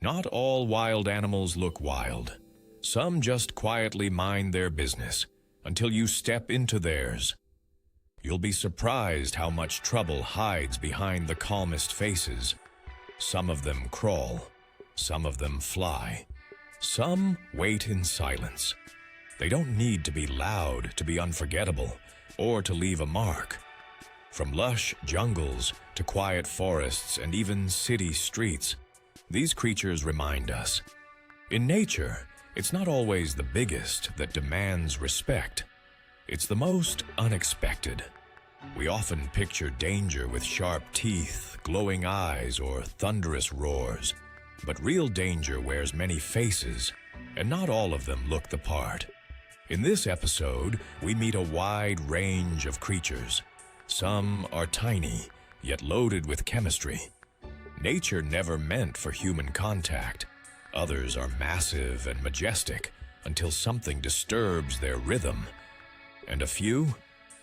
Not all wild animals look wild. Some just quietly mind their business until you step into theirs. You'll be surprised how much trouble hides behind the calmest faces. Some of them crawl, some of them fly, some wait in silence. They don't need to be loud to be unforgettable or to leave a mark. From lush jungles to quiet forests and even city streets, these creatures remind us. In nature, it's not always the biggest that demands respect. It's the most unexpected. We often picture danger with sharp teeth, glowing eyes, or thunderous roars. But real danger wears many faces, and not all of them look the part. In this episode, we meet a wide range of creatures. Some are tiny, yet loaded with chemistry. Nature never meant for human contact. Others are massive and majestic until something disturbs their rhythm. And a few,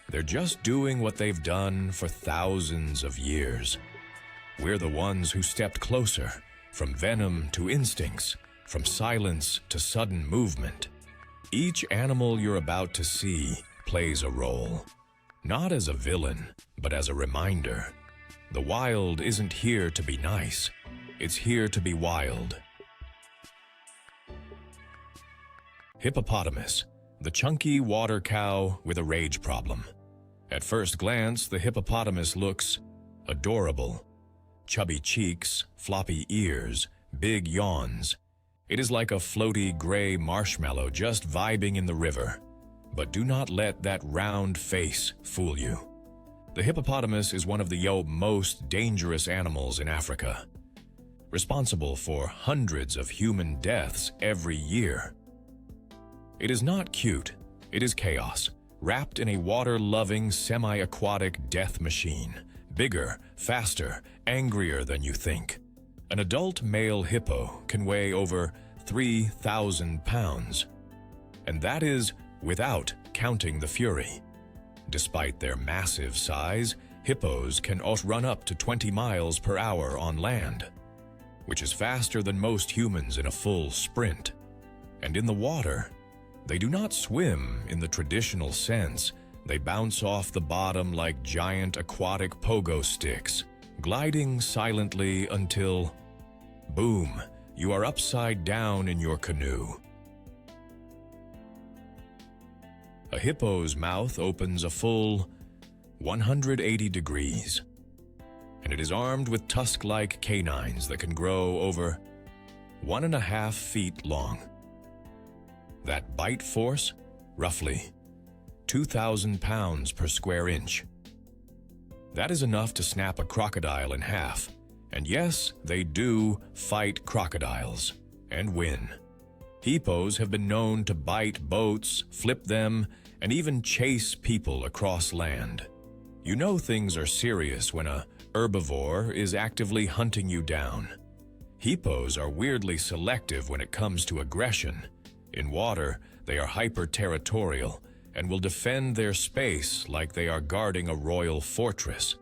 they're just doing what they've done for thousands of years. We're the ones who stepped closer, from venom to instincts, from silence to sudden movement. Each animal you're about to see plays a role. Not as a villain, but as a reminder. The wild isn't here to be nice. It's here to be wild. Hippopotamus, the chunky water cow with a rage problem. At first glance, the hippopotamus looks adorable. Chubby cheeks, floppy ears, big yawns. It is like a floaty gray marshmallow just vibing in the river. But do not let that round face fool you. The hippopotamus is one of the most dangerous animals in Africa, responsible for hundreds of human deaths every year. It is not cute, it is chaos, wrapped in a water-loving, semi-aquatic death machine, bigger, faster, angrier than you think. An adult male hippo can weigh over 3,000 pounds, and that is without counting the fury. Despite their massive size, hippos can outrun up to 20 miles per hour on land, which is faster than most humans in a full sprint. And in the water, they do not swim in the traditional sense. They bounce off the bottom like giant aquatic pogo sticks, gliding silently until, boom, you are upside down in your canoe. A hippo's mouth opens a full 180 degrees, and it is armed with tusk-like canines that can grow over 1.5 feet long. That bite force, roughly 2,000 pounds per square inch. That is enough to snap a crocodile in half, and yes, they do fight crocodiles and win. Hippos have been known to bite boats, flip them, and even chase people across land. You know things are serious when a herbivore is actively hunting you down. Hippos are weirdly selective when it comes to aggression. In water, they are hyper-territorial and will defend their space like they are guarding a royal fortress.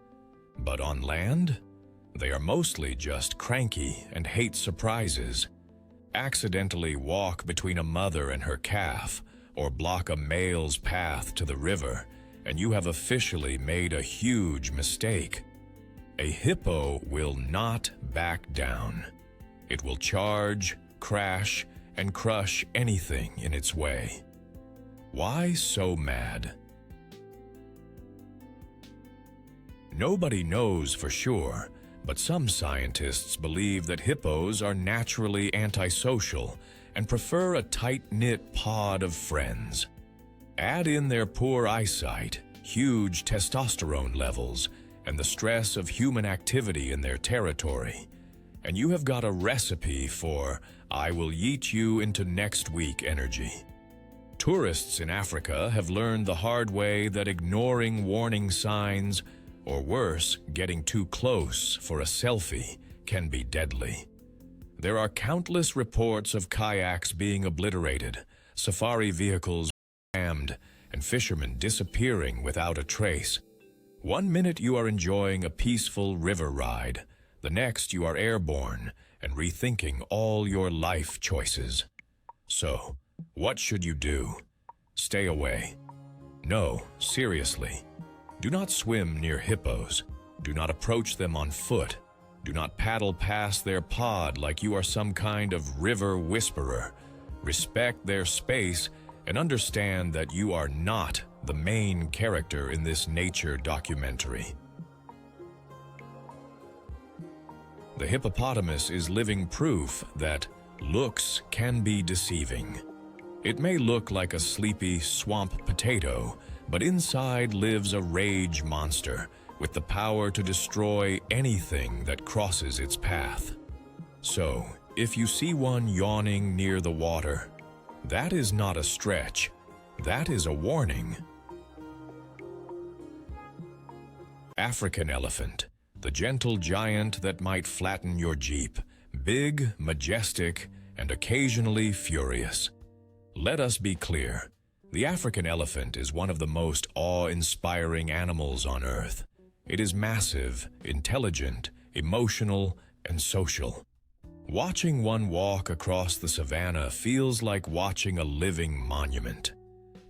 But on land, they are mostly just cranky and hate surprises. Accidentally walk between a mother and her calf, or block a male's path to the river, and you have officially made a huge mistake. A hippo will not back down. It will charge, crash, and crush anything in its way. Why so mad? Nobody knows for sure, but some scientists believe that hippos are naturally antisocial and prefer a tight-knit pod of friends. Add in their poor eyesight, huge testosterone levels, and the stress of human activity in their territory, and you have got a recipe for I will yeet you into next week energy. Tourists in Africa have learned the hard way that ignoring warning signs, or worse, getting too close for a selfie, can be deadly. There are countless reports of kayaks being obliterated, safari vehicles rammed, and fishermen disappearing without a trace. One minute you are enjoying a peaceful river ride, the next you are airborne, and rethinking all your life choices. So, what should you do? Stay away. No, seriously. Do not swim near hippos. Do not approach them on foot. Do not paddle past their pod like you are some kind of river whisperer. Respect their space and understand that you are not the main character in this nature documentary. The hippopotamus is living proof that looks can be deceiving. It may look like a sleepy swamp potato, but inside lives a rage monster with the power to destroy anything that crosses its path. So, if you see one yawning near the water, that is not a stretch, that is a warning. African elephant, the gentle giant that might flatten your Jeep, big, majestic, and occasionally furious. Let us be clear, the African elephant is one of the most awe-inspiring animals on Earth. It is massive, intelligent, emotional, and social. Watching one walk across the savannah feels like watching a living monument.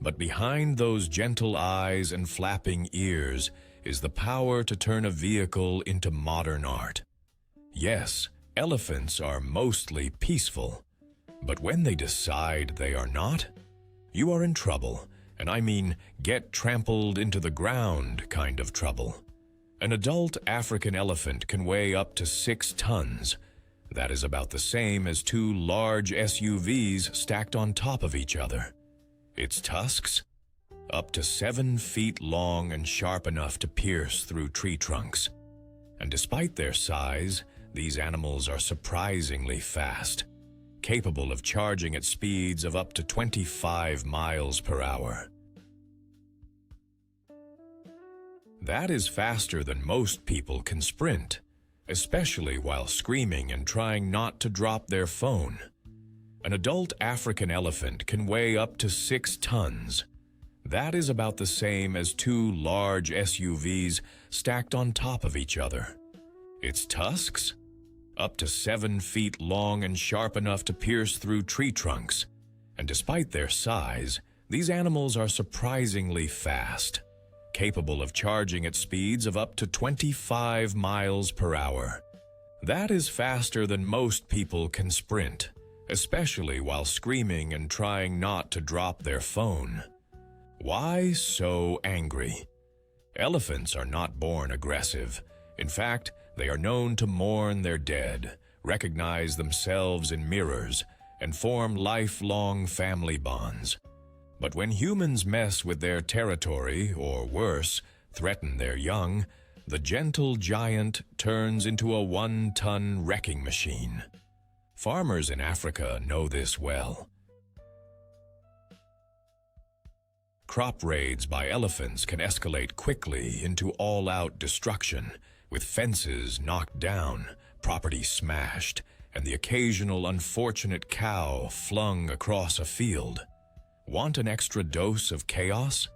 But behind those gentle eyes and flapping ears is the power to turn a vehicle into modern art. Yes, elephants are mostly peaceful, but when they decide they are not, you are in trouble, and I mean get trampled into the ground kind of trouble. An adult African elephant can weigh up to 6 tons. That is about the same as 2 large SUVs stacked on top of each other. Its tusks? Up to 7 feet long and sharp enough to pierce through tree trunks. And despite their size, these animals are surprisingly fast, capable of charging at speeds of up to 25 miles per hour. That is faster than most people can sprint, especially while screaming and trying not to drop their phone. An adult African elephant can weigh up to 6 tons. That is about the same as 2 large SUVs stacked on top of each other. Its tusks? Up to 7 feet long and sharp enough to pierce through tree trunks. And despite their size, these animals are surprisingly fast, capable of charging at speeds of up to 25 miles per hour. That is faster than most people can sprint, especially while screaming and trying not to drop their phone. Why so angry? Elephants are not born aggressive. In fact, they are known to mourn their dead, recognize themselves in mirrors, and form lifelong family bonds. But when humans mess with their territory, or worse, threaten their young, the gentle giant turns into a 1-ton wrecking machine. Farmers in Africa know this well. Crop raids by elephants can escalate quickly into all-out destruction, with fences knocked down, property smashed, and the occasional unfortunate cow flung across a field. Want an extra dose of chaos?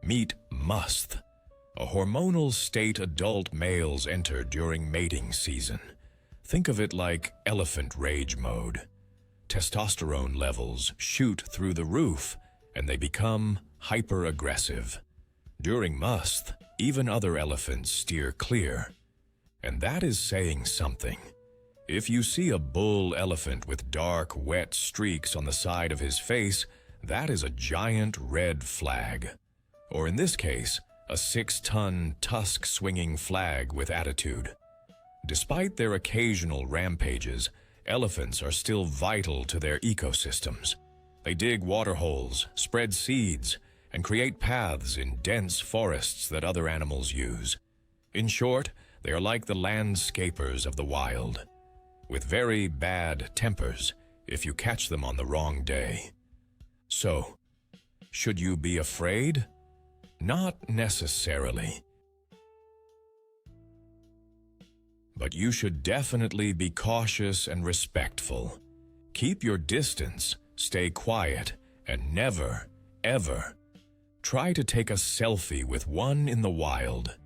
Meet musth, a hormonal state adult males enter during mating season. Think of it like elephant rage mode. Testosterone levels shoot through the roof, and they become hyper-aggressive. During musth, even other elephants steer clear. And that is saying something. If you see a bull elephant with dark, wet streaks on the side of his face, that is a giant red flag. Or in this case, a 6-ton tusk-swinging flag with attitude. Despite their occasional rampages, elephants are still vital to their ecosystems. They dig water holes, spread seeds, and create paths in dense forests that other animals use. In short, they are like the landscapers of the wild, with very bad tempers if you catch them on the wrong day. So, should you be afraid? Not necessarily. But you should definitely be cautious and respectful. Keep your distance, stay quiet, and never, ever try to take a selfie with one in the wild.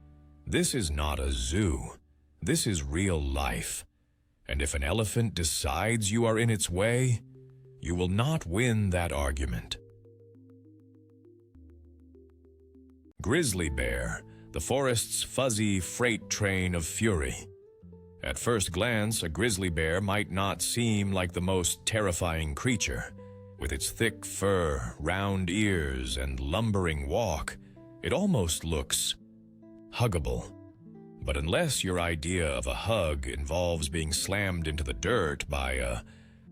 This is not a zoo. This is real life. And if an elephant decides you are in its way, you will not win that argument. Grizzly bear, the forest's fuzzy freight train of fury. At first glance, a grizzly bear might not seem like the most terrifying creature. With its thick fur, round ears, and lumbering walk, it almost looks huggable. But unless your idea of a hug involves being slammed into the dirt by a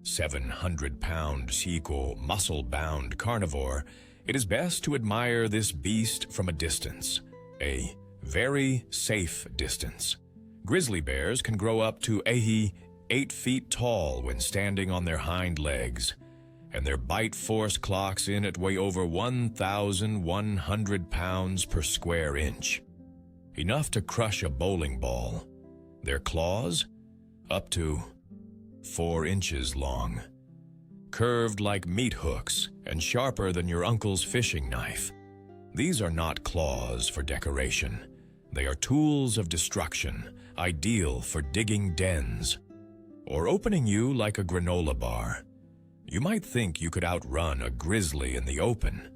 700-pound Seiko muscle-bound carnivore, it is best to admire this beast from a distance, a very safe distance. Grizzly bears can grow up to 8 feet tall when standing on their hind legs, and their bite force clocks in at way over 1,100 pounds per square inch. Enough to crush a bowling ball. Their claws, up to 4 inches long, curved like meat hooks and sharper than your uncle's fishing knife. These are not claws for decoration. They are tools of destruction, ideal for digging dens or opening you like a granola bar. You might think you could outrun a grizzly in the open.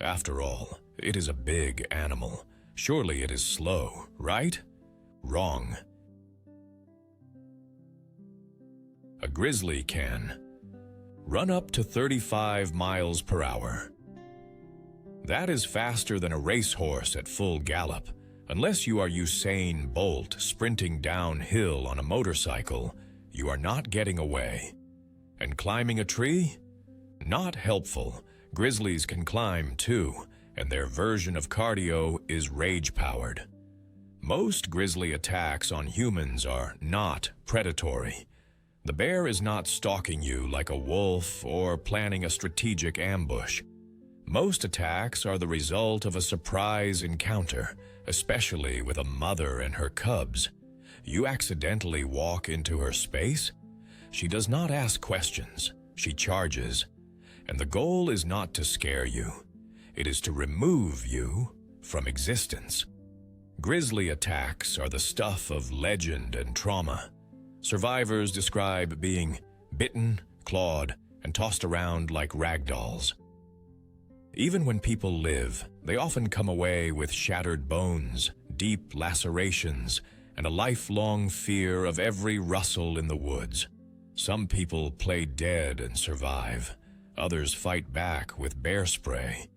After all, it is a big animal. Surely it is slow, right? Wrong. A grizzly can run up to 35 miles per hour. That is faster than a racehorse at full gallop. Unless you are Usain Bolt sprinting downhill on a motorcycle, you are not getting away. And climbing a tree? Not helpful. Grizzlies can climb too, and their version of cardio is rage-powered. Most grizzly attacks on humans are not predatory. The bear is not stalking you like a wolf or planning a strategic ambush. Most attacks are the result of a surprise encounter, especially with a mother and her cubs. You accidentally walk into her space. She does not ask questions. She charges. And the goal is not to scare you. It is to remove you from existence. Grizzly attacks are the stuff of legend and trauma. Survivors describe being bitten, clawed, and tossed around like rag dolls. Even when people live, they often come away with shattered bones, deep lacerations, and a lifelong fear of every rustle in the woods. Some people play dead and survive. Others fight back with bear spray.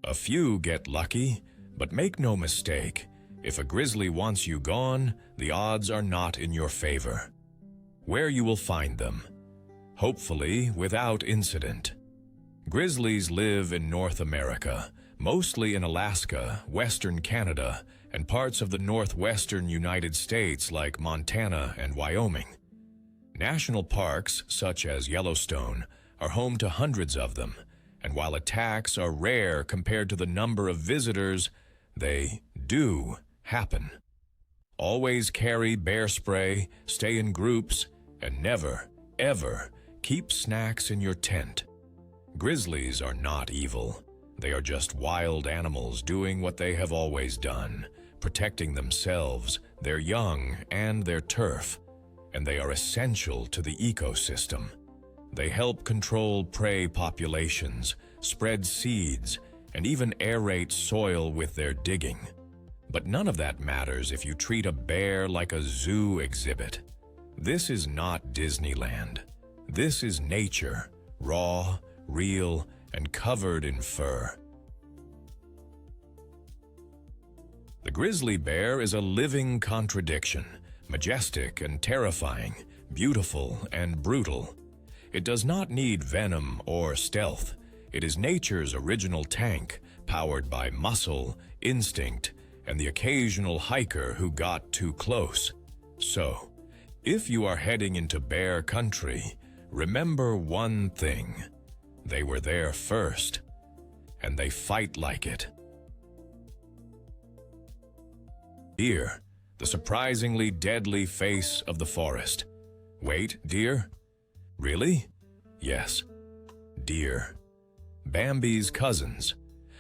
A few get lucky, but make no mistake, if a grizzly wants you gone, the odds are not in your favor. Where you will find them, hopefully without incident. Grizzlies live in North America, mostly in Alaska, Western Canada, and parts of the northwestern United States like Montana and Wyoming. National parks, such as Yellowstone, are home to hundreds of them, and while attacks are rare compared to the number of visitors, they do happen. Always carry bear spray, stay in groups, and never, ever keep snacks in your tent. Grizzlies are not evil. They are just wild animals doing what they have always done, protecting themselves, their young, and their turf, and they are essential to the ecosystem. They help control prey populations, spread seeds, and even aerate soil with their digging. But none of that matters if you treat a bear like a zoo exhibit. This is not Disneyland. This is nature, raw, real, and covered in fur. The grizzly bear is a living contradiction, majestic and terrifying, beautiful and brutal. It does not need venom or stealth. It is nature's original tank, powered by muscle, instinct, and the occasional hiker who got too close. So, if you are heading into bear country, remember one thing. They were there first, and they fight like it. Deer, the surprisingly deadly face of the forest. Wait, deer? Really? Yes, deer. Bambi's cousins.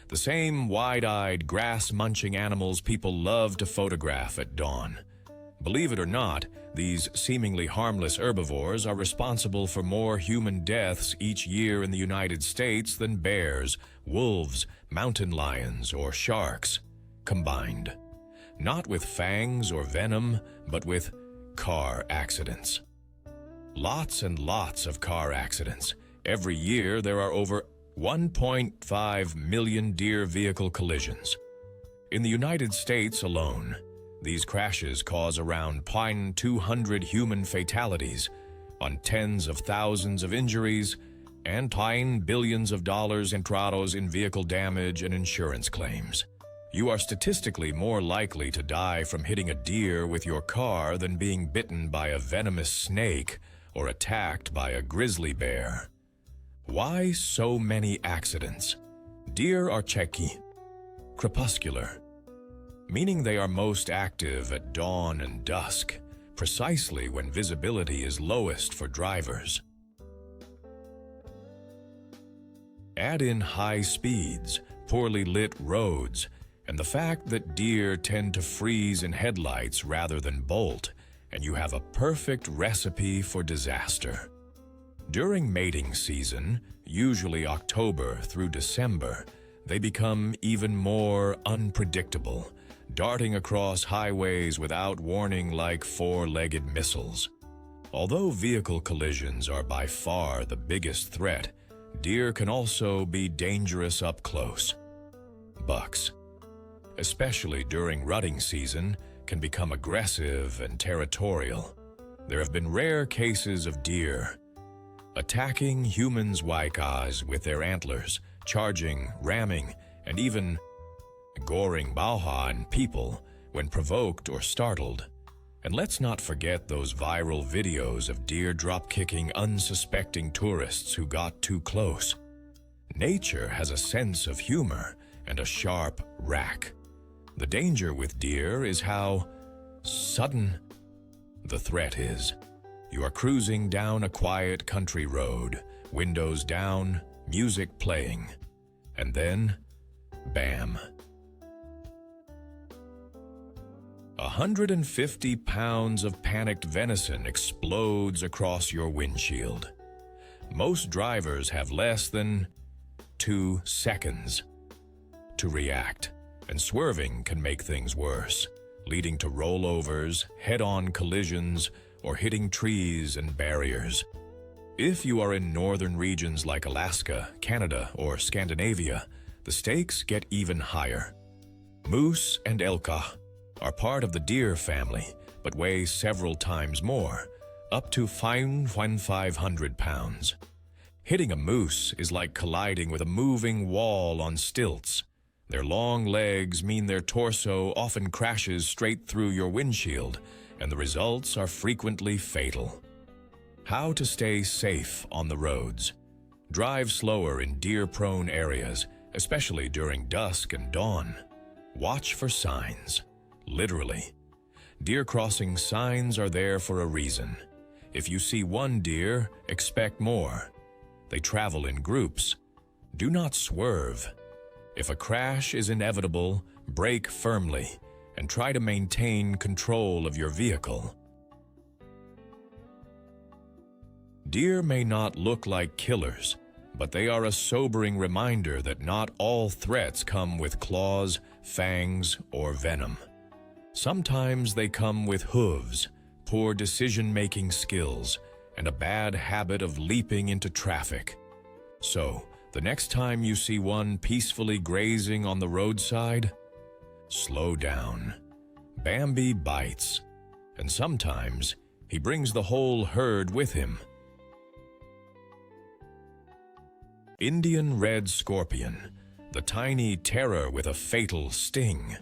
The same wide-eyed, grass-munching animals people love to photograph at dawn. Believe it or not, these seemingly harmless herbivores are responsible for more human deaths each year in the United States than bears, wolves, mountain lions, or sharks combined. Not with fangs or venom, but with car accidents. Lots and lots of car accidents. Every year there are over 1.5 million deer vehicle collisions. In the United States alone, these crashes cause around 200 human fatalities, on tens of thousands of injuries, and billions of dollars in vehicle damage and insurance claims. You are statistically more likely to die from hitting a deer with your car than being bitten by a venomous snake or attacked by a grizzly bear. Why so many accidents? Deer are crepuscular, meaning they are most active at dawn and dusk, precisely when visibility is lowest for drivers. Add in high speeds, poorly lit roads, and the fact that deer tend to freeze in headlights rather than bolt, and you have a perfect recipe for disaster. During mating season, usually October through December, they become even more unpredictable, darting across highways without warning like four-legged missiles. Although vehicle collisions are by far the biggest threat, deer can also be dangerous up close. Bucks, especially during rutting season, can become aggressive and territorial. There have been rare cases of deer attacking humans' waikas with their antlers, charging, ramming, and even goring baha on people when provoked or startled. And let's not forget those viral videos of deer drop-kicking unsuspecting tourists who got too close. Nature has a sense of humor and a sharp rack. The danger with deer is how sudden the threat is. You are cruising down a quiet country road, windows down, music playing, and then, bam. 150 pounds of panicked venison explodes across your windshield. Most drivers have less than 2 seconds to react, and swerving can make things worse, leading to rollovers, head-on collisions, or hitting trees and barriers. If you are in northern regions like Alaska, Canada, or Scandinavia, the stakes get even higher. Moose and elka are part of the deer family, but weigh several times more, up to 500 pounds. Hitting a moose is like colliding with a moving wall on stilts. Their long legs mean their torso often crashes straight through your windshield, and the results are frequently fatal. How to stay safe on the roads. Drive slower in deer-prone areas, especially during dusk and dawn. Watch for signs. Literally. Deer crossing signs are there for a reason. If you see one deer, expect more. They travel in groups. Do not swerve. If a crash is inevitable, brake firmly and try to maintain control of your vehicle. Deer may not look like killers, but they are a sobering reminder that not all threats come with claws, fangs, or venom. Sometimes they come with hooves, poor decision-making skills, and a bad habit of leaping into traffic. So, the next time you see one peacefully grazing on the roadside, slow down. Bambi bites, and sometimes he brings the whole herd with him. Indian red scorpion, the tiny terror with a fatal sting.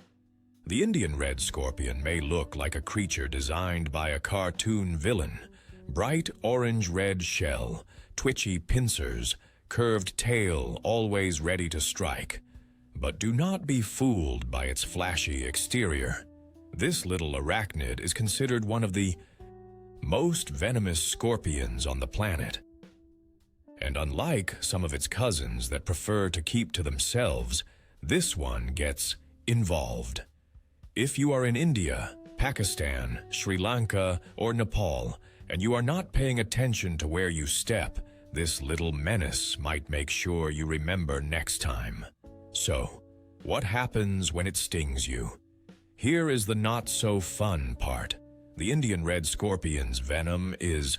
The Indian red scorpion may look like a creature designed by a cartoon villain. Bright orange-red shell, twitchy pincers, curved tail always ready to strike. But do not be fooled by its flashy exterior. This little arachnid is considered one of the most venomous scorpions on the planet. And unlike some of its cousins that prefer to keep to themselves, this one gets involved. If you are in India, Pakistan, Sri Lanka, or Nepal, and you are not paying attention to where you step, this little menace might make sure you remember next time. So, what happens when it stings you? Here is the not-so-fun part. The Indian red scorpion's venom is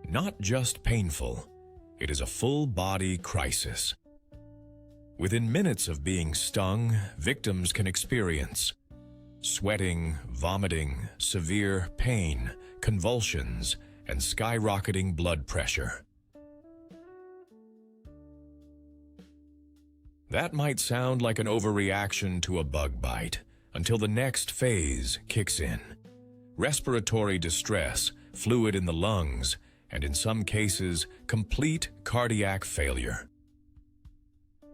not just painful, it is a full-body crisis. Within minutes of being stung, victims can experience sweating, vomiting, severe pain, convulsions, and skyrocketing blood pressure. That might sound like an overreaction to a bug bite until the next phase kicks in. Respiratory distress, fluid in the lungs, and in some cases, complete cardiac failure.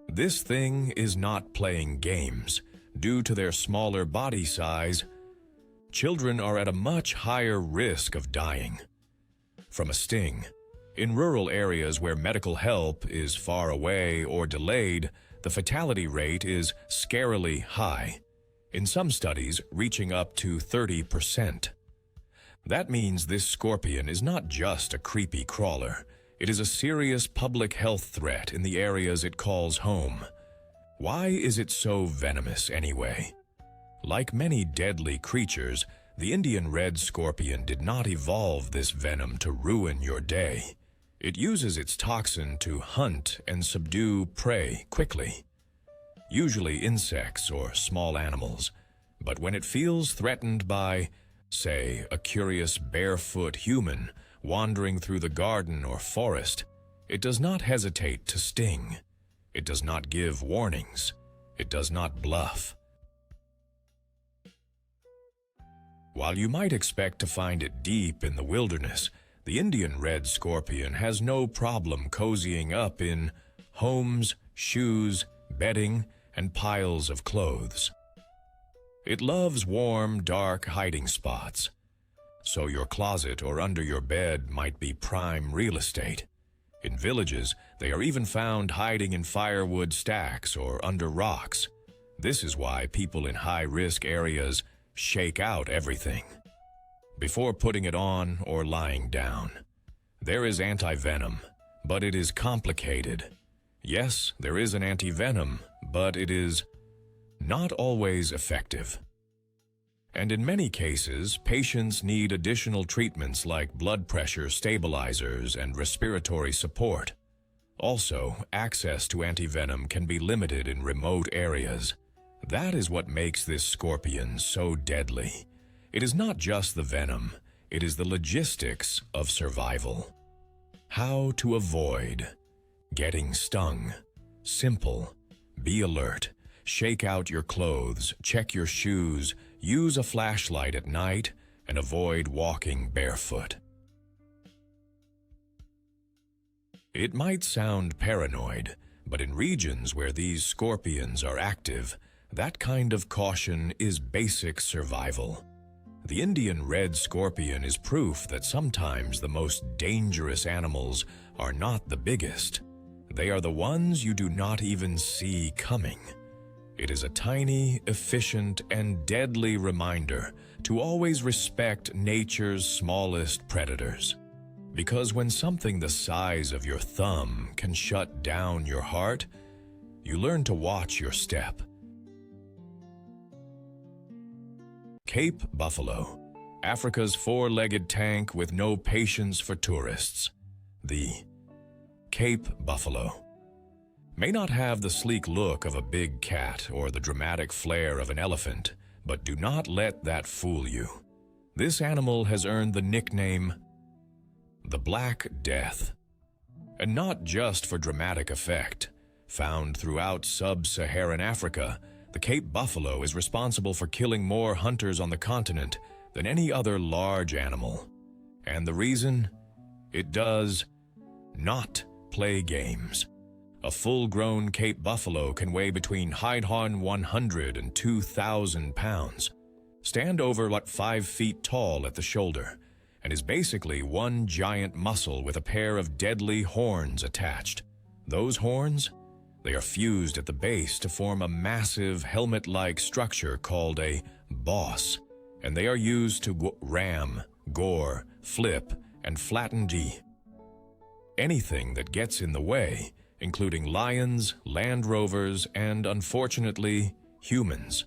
This thing is not playing games. Due to their smaller body size, children are at a much higher risk of dying from a sting. In rural areas where medical help is far away or delayed, the fatality rate is scarily high, in some studies reaching up to 30%. That means this scorpion is not just a creepy crawler. It is a serious public health threat in the areas it calls home. Why is it so venomous anyway? Like many deadly creatures, the Indian red scorpion did not evolve this venom to ruin your day. It uses its toxin to hunt and subdue prey quickly, usually insects or small animals. But when it feels threatened by, say, a curious barefoot human wandering through the garden or forest, it does not hesitate to sting. It does not give warnings. It does not bluff. While you might expect to find it deep in the wilderness, the Indian red scorpion has no problem cozying up in homes, shoes, bedding, and piles of clothes. It loves warm, dark hiding spots, so your closet or under your bed might be prime real estate. In villages, they are even found hiding in firewood stacks or under rocks. This is why people in high-risk areas shake out everything before putting it on or lying down. There is anti-venom, but it is complicated. Yes, there is an anti-venom, but it is not always effective. And in many cases, patients need additional treatments like blood pressure stabilizers and respiratory support. Also, access to antivenom can be limited in remote areas. That is what makes this scorpion so deadly. It is not just the venom, it is the logistics of survival. How to avoid getting stung. Simple. Be alert. Shake out your clothes, check your shoes, use a flashlight at night, and avoid walking barefoot. It might sound paranoid, but in regions where these scorpions are active, that kind of caution is basic survival. The Indian red scorpion is proof that sometimes the most dangerous animals are not the biggest. They are the ones you do not even see coming. It is a tiny, efficient, and deadly reminder to always respect nature's smallest predators. Because when something the size of your thumb can shut down your heart, you learn to watch your step. Cape buffalo, Africa's four-legged tank with no patience for tourists. The Cape buffalo may not have the sleek look of a big cat or the dramatic flair of an elephant, but do not let that fool you. This animal has earned the nickname the Black Death, and not just for dramatic effect. Found throughout sub-Saharan Africa, the Cape buffalo is responsible for killing more hunters on the continent than any other large animal. And the reason? It does not play games. A full-grown Cape buffalo can weigh between 100 and 2,000 pounds, stand over 5 feet tall at the shoulder, and is basically one giant muscle with a pair of deadly horns attached. Those horns? They are fused at the base to form a massive helmet-like structure called a boss, and they are used to ram, gore, flip, and flatten anything that gets in the way, including lions, Land Rovers, and, unfortunately, humans.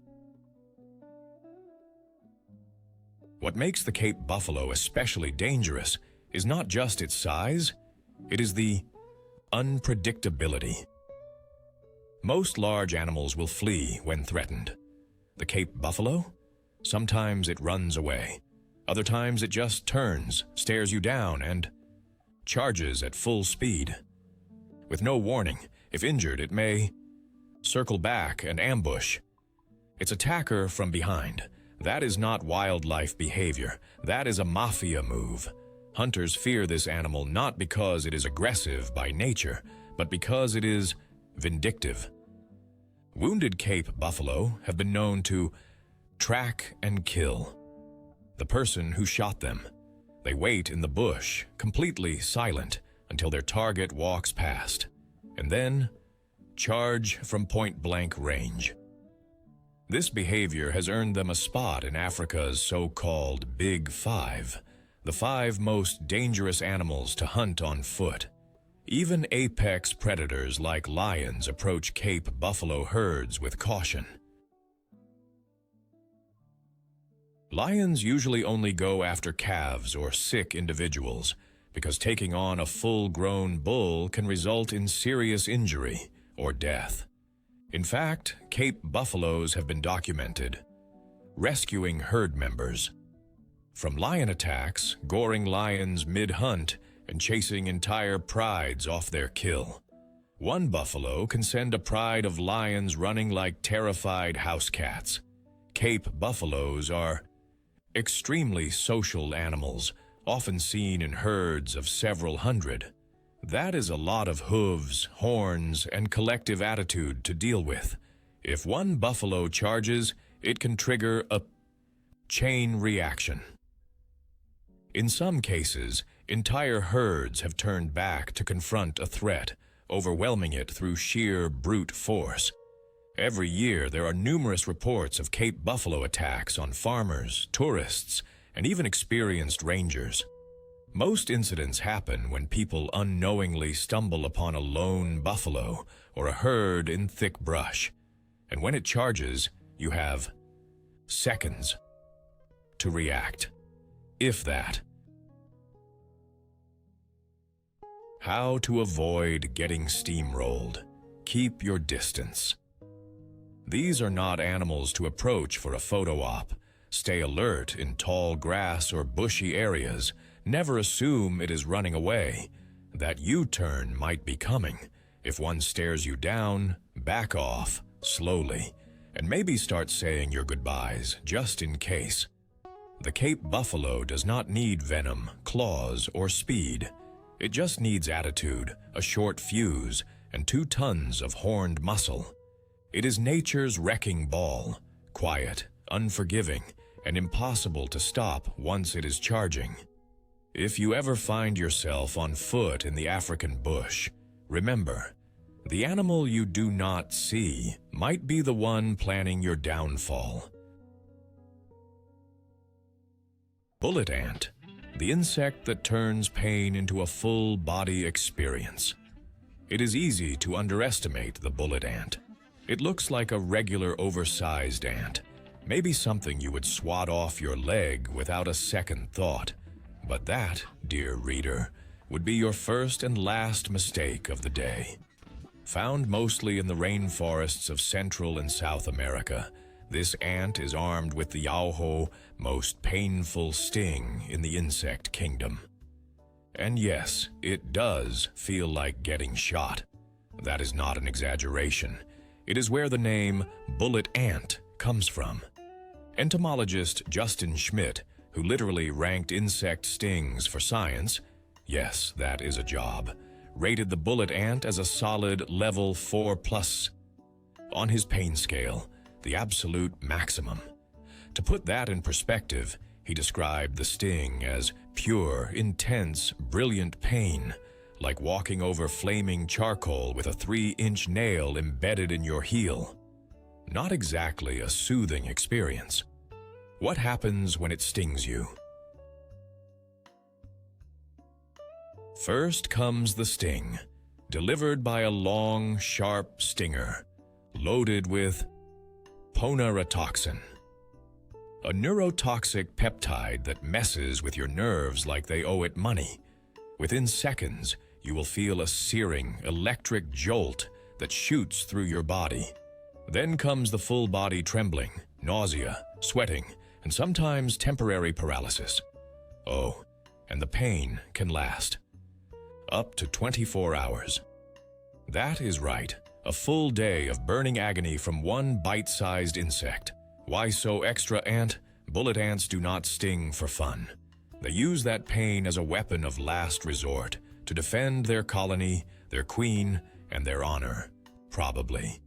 What makes the Cape buffalo especially dangerous is not just its size, it is the unpredictability. Most large animals will flee when threatened. The Cape buffalo? Sometimes it runs away. Other times it just turns, stares you down, and charges at full speed. With no warning, if injured, it may circle back and ambush its attacker from behind. That is not wildlife behavior. That is a mafia move. Hunters fear this animal not because it is aggressive by nature, but because it is vindictive. Wounded Cape buffalo have been known to track and kill the person who shot them. They wait in the bush, completely silent, until their target walks past, and then charge from point-blank range. This behavior has earned them a spot in Africa's so-called Big Five, the 5 most dangerous animals to hunt on foot. Even apex predators like lions approach Cape buffalo herds with caution. Lions usually only go after calves or sick individuals, because taking on a full-grown bull can result in serious injury or death. In fact, Cape buffaloes have been documented rescuing herd members from lion attacks, goring lions mid-hunt, and chasing entire prides off their kill. One buffalo can send a pride of lions running like terrified house cats. Cape buffaloes are extremely social animals, often seen in herds of several hundred. That is a lot of hooves, horns, and collective attitude to deal with. If one buffalo charges, it can trigger a chain reaction. In some cases, entire herds have turned back to confront a threat, overwhelming it through sheer brute force. Every year, there are numerous reports of Cape buffalo attacks on farmers, tourists, and even experienced rangers. Most incidents happen when people unknowingly stumble upon a lone buffalo or a herd in thick brush. And when it charges, you have seconds to react, if that. How to avoid getting steamrolled. Keep your distance. These are not animals to approach for a photo op. Stay alert in tall grass or bushy areas. Never assume it is running away. That U-turn might be coming. If one stares you down, back off, slowly, and maybe start saying your goodbyes, just in case. The Cape buffalo does not need venom, claws, or speed. It just needs attitude, a short fuse, and 2 tons of horned muscle. It is nature's wrecking ball, quiet, unforgiving, and impossible to stop once it is charging. If you ever find yourself on foot in the African bush, remember, the animal you do not see might be the one planning your downfall. Bullet ant, the insect that turns pain into a full-body experience. It is easy to underestimate the bullet ant. It looks like a regular oversized ant, maybe something you would swat off your leg without a second thought. But that, dear reader, would be your first and last mistake of the day. Found mostly in the rainforests of Central and South America, this ant is armed with the Yauho, most painful sting in the insect kingdom. And yes, it does feel like getting shot. That is not an exaggeration. It is where the name bullet ant comes from. Entomologist Justin Schmidt, who literally ranked insect stings for science, yes, that is a job, rated the bullet ant as a solid level 4+ on his pain scale, the absolute maximum. To put that in perspective, he described the sting as pure, intense, brilliant pain, like walking over flaming charcoal with a 3-inch nail embedded in your heel. Not exactly a soothing experience. What happens when it stings you? First comes the sting, delivered by a long, sharp stinger, loaded with ponerotoxin, a neurotoxic peptide that messes with your nerves like they owe it money. Within seconds, you will feel a searing, electric jolt that shoots through your body. Then comes the full-body trembling, nausea, sweating, and sometimes temporary paralysis. Oh, and the pain can last up to 24 hours. That is right, a full day of burning agony from one bite-sized insect. Why so extra, ant? Bullet ants do not sting for fun. They use that pain as a weapon of last resort to defend their colony, their queen, and their honor, probably.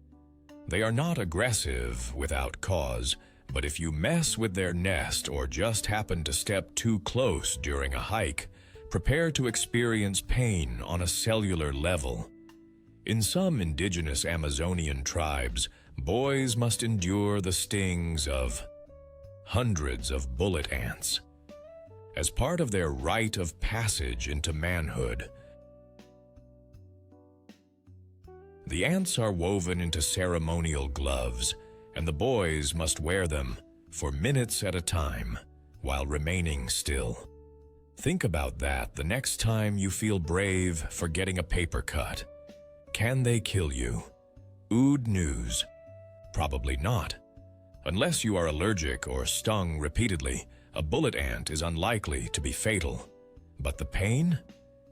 They are not aggressive without cause, but if you mess with their nest or just happen to step too close during a hike, prepare to experience pain on a cellular level. In some indigenous Amazonian tribes, boys must endure the stings of hundreds of bullet ants. As part of their rite of passage into manhood, the ants are woven into ceremonial gloves, and the boys must wear them for minutes at a time while remaining still. Think about that the next time you feel brave for getting a paper cut. Can they kill you? Ood news. Probably not. Unless you are allergic or stung repeatedly, a bullet ant is unlikely to be fatal. But the pain?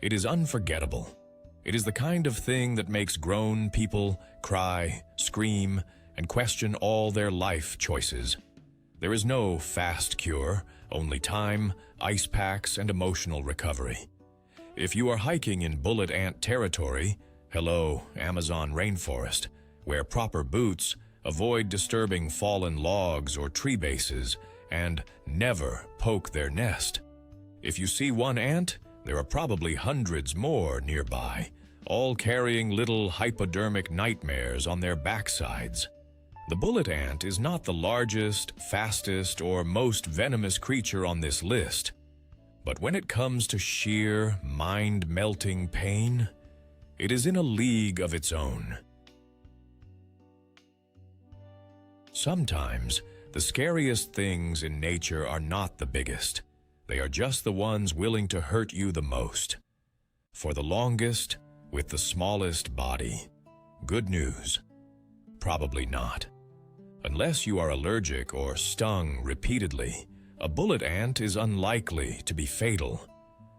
It is unforgettable. It is the kind of thing that makes grown people cry, scream, and question all their life choices. There is no fast cure, only time, ice packs, and emotional recovery. If you are hiking in bullet ant territory, hello, Amazon rainforest, wear proper boots, avoid disturbing fallen logs or tree bases, and never poke their nest. If you see one ant, there are probably hundreds more nearby, all carrying little hypodermic nightmares on their backsides. The bullet ant is not the largest, fastest, or most venomous creature on this list. But when it comes to sheer, mind-melting pain, it is in a league of its own. Sometimes, the scariest things in nature are not the biggest. They are just the ones willing to hurt you the most. For the longest, with the smallest body. Good news. Probably not. Unless you are allergic or stung repeatedly, a bullet ant is unlikely to be fatal.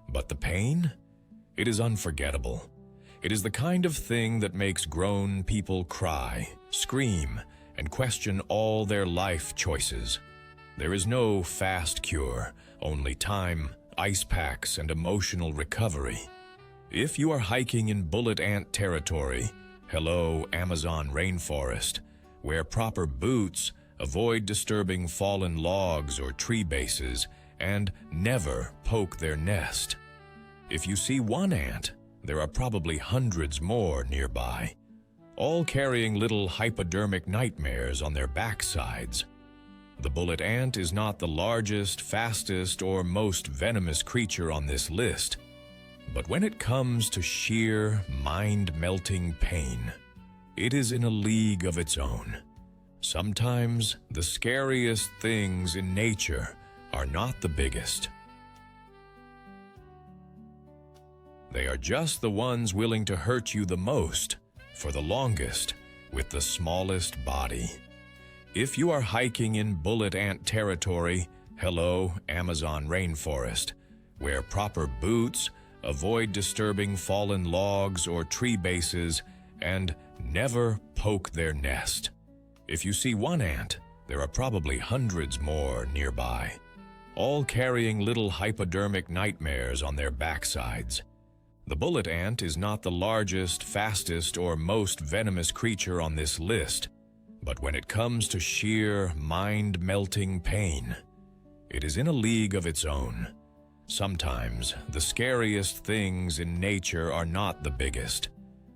But the pain? It is unforgettable. It is the kind of thing that makes grown people cry, scream, and question all their life choices. There is no fast cure, only time, ice packs, and emotional recovery. If you are hiking in bullet ant territory, hello, Amazon rainforest, wear proper boots, avoid disturbing fallen logs or tree bases, and never poke their nest. If you see one ant, there are probably hundreds more nearby, all carrying little hypodermic nightmares on their backsides. The bullet ant is not the largest, fastest, or most venomous creature on this list. But when it comes to sheer, mind-melting pain, it is in a league of its own. Sometimes, the scariest things in nature are not the biggest. They are just the ones willing to hurt you the most, for the longest, with the smallest body. If you are hiking in bullet ant territory, hello, Amazon rainforest, wear proper boots, avoid disturbing fallen logs or tree bases, and never poke their nest. If you see one ant, there are probably hundreds more nearby, all carrying little hypodermic nightmares on their backsides. The bullet ant is not the largest, fastest, or most venomous creature on this list, but when it comes to sheer, mind-melting pain, it is in a league of its own. Sometimes, the scariest things in nature are not the biggest.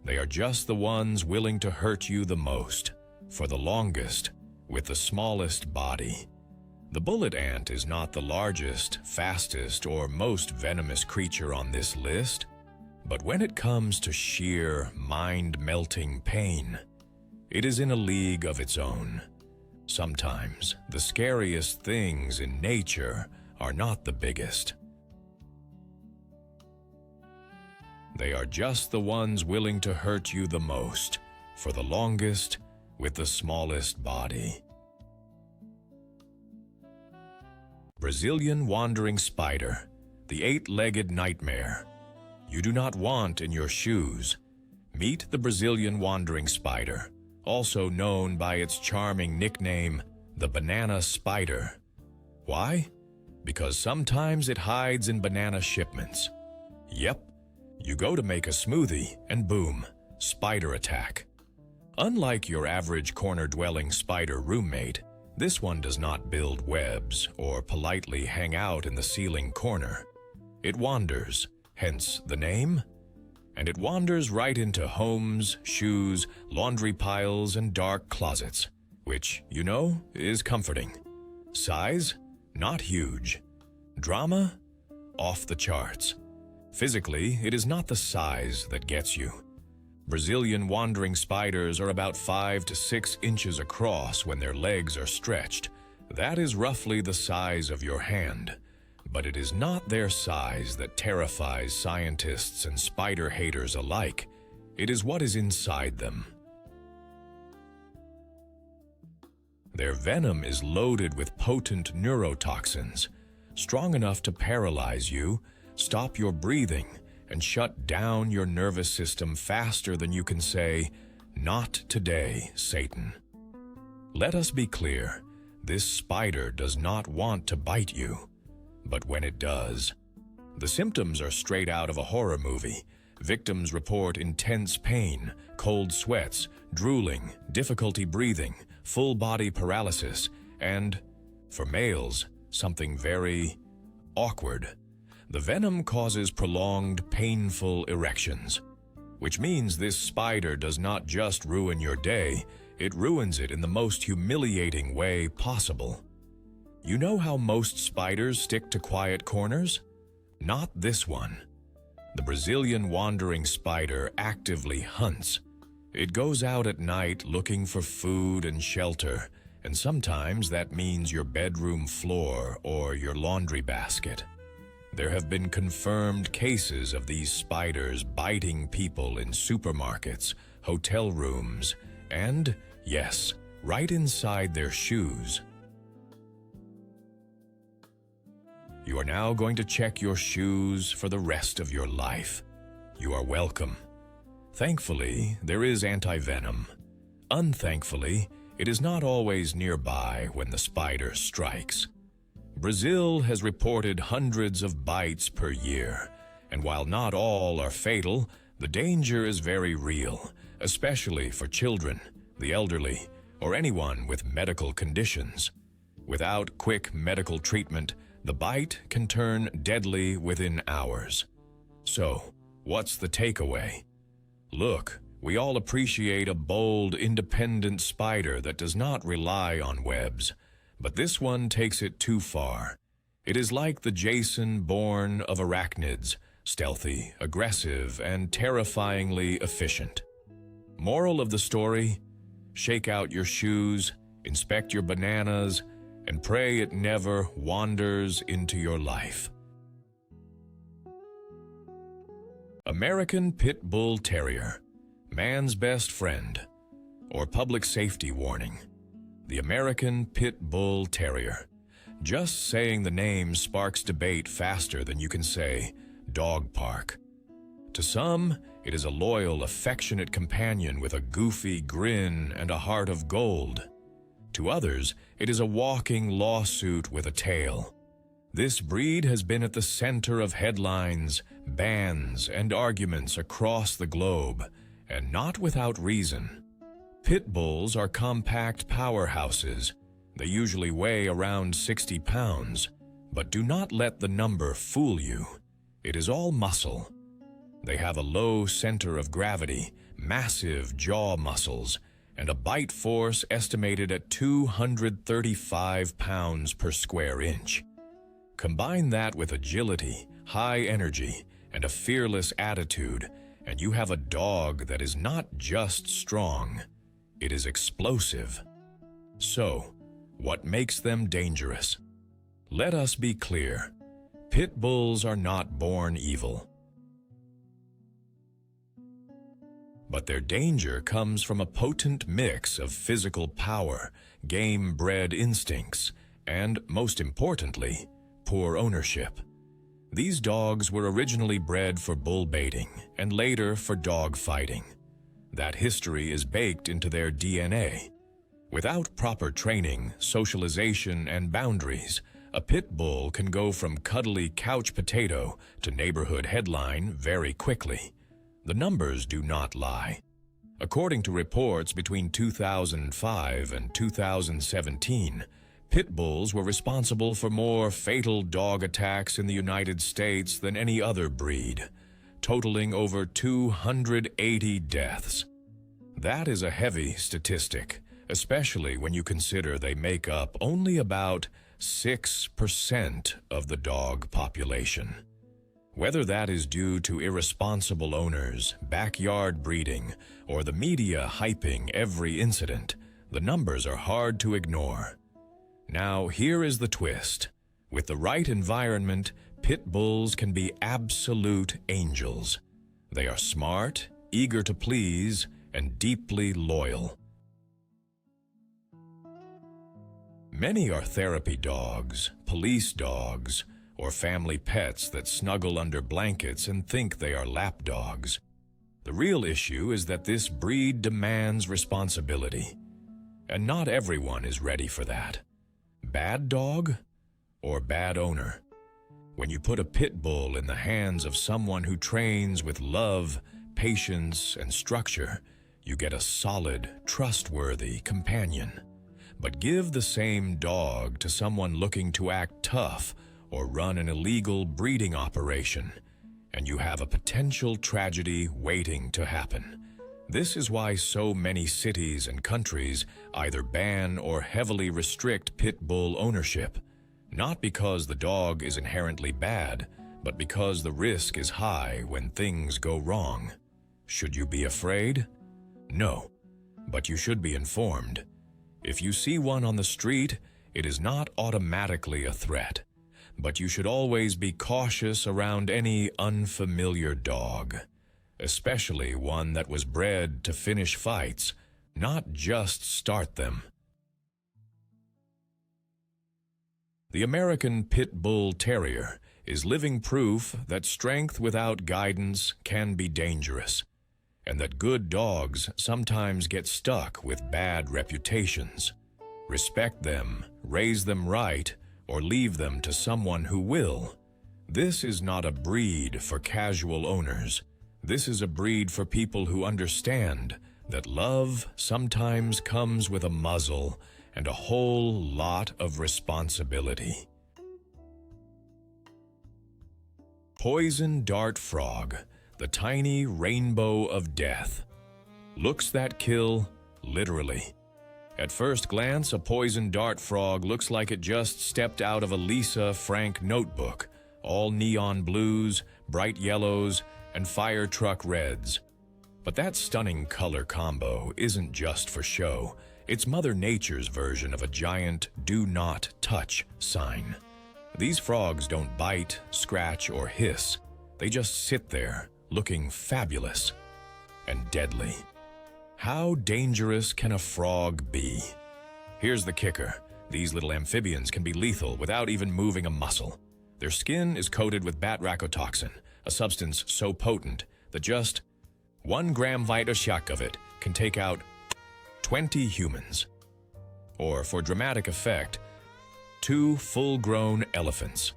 They are just the ones willing to hurt you the most, for the longest, with the smallest body. The bullet ant is not the largest, fastest, or most venomous creature on this list, but when it comes to sheer, mind-melting pain, it is in a league of its own. Sometimes, the scariest things in nature are not the biggest. They are just the ones willing to hurt you the most, for the longest, with the smallest body. Brazilian wandering spider, the eight-legged nightmare. You do not want in your shoes. Meet the Brazilian wandering spider, also known by its charming nickname, the banana spider. Why? Because sometimes it hides in banana shipments. Yep, you go to make a smoothie and boom, spider attack. Unlike your average corner-dwelling spider roommate, this one does not build webs or politely hang out in the ceiling corner. It wanders, hence the name. And it wanders right into homes, shoes, laundry piles, and dark closets, which, you know, is comforting. Size? Not huge. Drama? Off the charts. Physically, it is not the size that gets you. Brazilian wandering spiders are about 5 to 6 inches across when their legs are stretched. That is roughly the size of your hand. But it is not their size that terrifies scientists and spider haters alike. It is what is inside them. Their venom is loaded with potent neurotoxins, strong enough to paralyze you, stop your breathing, and shut down your nervous system faster than you can say, "Not today, Satan." Let us be clear, this spider does not want to bite you. But when it does, the symptoms are straight out of a horror movie. Victims report intense pain, cold sweats, drooling, difficulty breathing, full body paralysis, and, for males, something very awkward. The venom causes prolonged, painful erections, which means this spider does not just ruin your day, it ruins it in the most humiliating way possible. You know how most spiders stick to quiet corners? Not this one. The Brazilian wandering spider actively hunts. It goes out at night looking for food and shelter, and sometimes that means your bedroom floor or your laundry basket. There have been confirmed cases of these spiders biting people in supermarkets, hotel rooms, and, yes, right inside their shoes. You are now going to check your shoes for the rest of your life. You are welcome. Thankfully, there is anti-venom. Unthankfully, it is not always nearby when the spider strikes. Brazil has reported hundreds of bites per year, and while not all are fatal, the danger is very real, especially for children, the elderly, or anyone with medical conditions. Without quick medical treatment, the bite can turn deadly within hours. So, what's the takeaway? Look, we all appreciate a bold, independent spider that does not rely on webs. But this one takes it too far. It is like the Jason Bourne of arachnids, stealthy, aggressive, and terrifyingly efficient. Moral of the story? Shake out your shoes, inspect your bananas, and pray it never wanders into your life. American Pit Bull Terrier, man's best friend, or public safety warning. The American Pit Bull Terrier. Just saying the name sparks debate faster than you can say dog park. To some, it is a loyal, affectionate companion with a goofy grin and a heart of gold. To others, it is a walking lawsuit with a tail. This breed has been at the center of headlines, bans, and arguments across the globe, and not without reason. Pit bulls are compact powerhouses. They usually weigh around 60 pounds, but do not let the number fool you. It is all muscle. They have a low center of gravity, massive jaw muscles, and a bite force estimated at 235 pounds per square inch. Combine that with agility, high energy, and a fearless attitude, and you have a dog that is not just strong, it is explosive. So, what makes them dangerous? Let us be clear. Pit bulls are not born evil. But their danger comes from a potent mix of physical power, game-bred instincts, and, most importantly, poor ownership. These dogs were originally bred for bull baiting and later for dog fighting. That history is baked into their DNA. Without proper training, socialization, and boundaries, a pit bull can go from cuddly couch potato to neighborhood headline very quickly. The numbers do not lie. According to reports between 2005 and 2017, pit bulls were responsible for more fatal dog attacks in the United States than any other breed, totaling over 280 deaths. That is a heavy statistic, especially when you consider they make up only about 6% of the dog population. Whether that is due to irresponsible owners, backyard breeding, or the media hyping every incident, the numbers are hard to ignore. Now, here is the twist. With the right environment, pit bulls can be absolute angels. They are smart, eager to please, and deeply loyal. Many are therapy dogs, police dogs, or family pets that snuggle under blankets and think they are lap dogs. The real issue is that this breed demands responsibility, and not everyone is ready for that. Bad dog or bad owner? When you put a pit bull in the hands of someone who trains with love, patience, and structure, you get a solid, trustworthy companion. But give the same dog to someone looking to act tough or run an illegal breeding operation, and you have a potential tragedy waiting to happen. This is why so many cities and countries either ban or heavily restrict pit bull ownership, not because the dog is inherently bad, but because the risk is high when things go wrong. Should you be afraid? No, but you should be informed. If you see one on the street, it is not automatically a threat, but you should always be cautious around any unfamiliar dog, especially one that was bred to finish fights, not just start them. The American Pit Bull Terrier is living proof that strength without guidance can be dangerous, and that good dogs sometimes get stuck with bad reputations. Respect them, raise them right, or leave them to someone who will. This is not a breed for casual owners. This is a breed for people who understand that love sometimes comes with a muzzle and a whole lot of responsibility. Poison dart frog, the tiny rainbow of death. Looks that kill, literally. At first glance, a poison dart frog looks like it just stepped out of a Lisa Frank notebook, all neon blues, bright yellows, and fire truck reds. But that stunning color combo isn't just for show. It's Mother Nature's version of a giant "do not touch" sign. These frogs don't bite, scratch, or hiss. They just sit there, looking fabulous and deadly. How dangerous can a frog be? Here's the kicker. These little amphibians can be lethal without even moving a muscle. Their skin is coated with batrachotoxin, a substance so potent that just 1 gram Vita-Shak of it can take out 20 humans. Or, for dramatic effect, 2 full-grown elephants.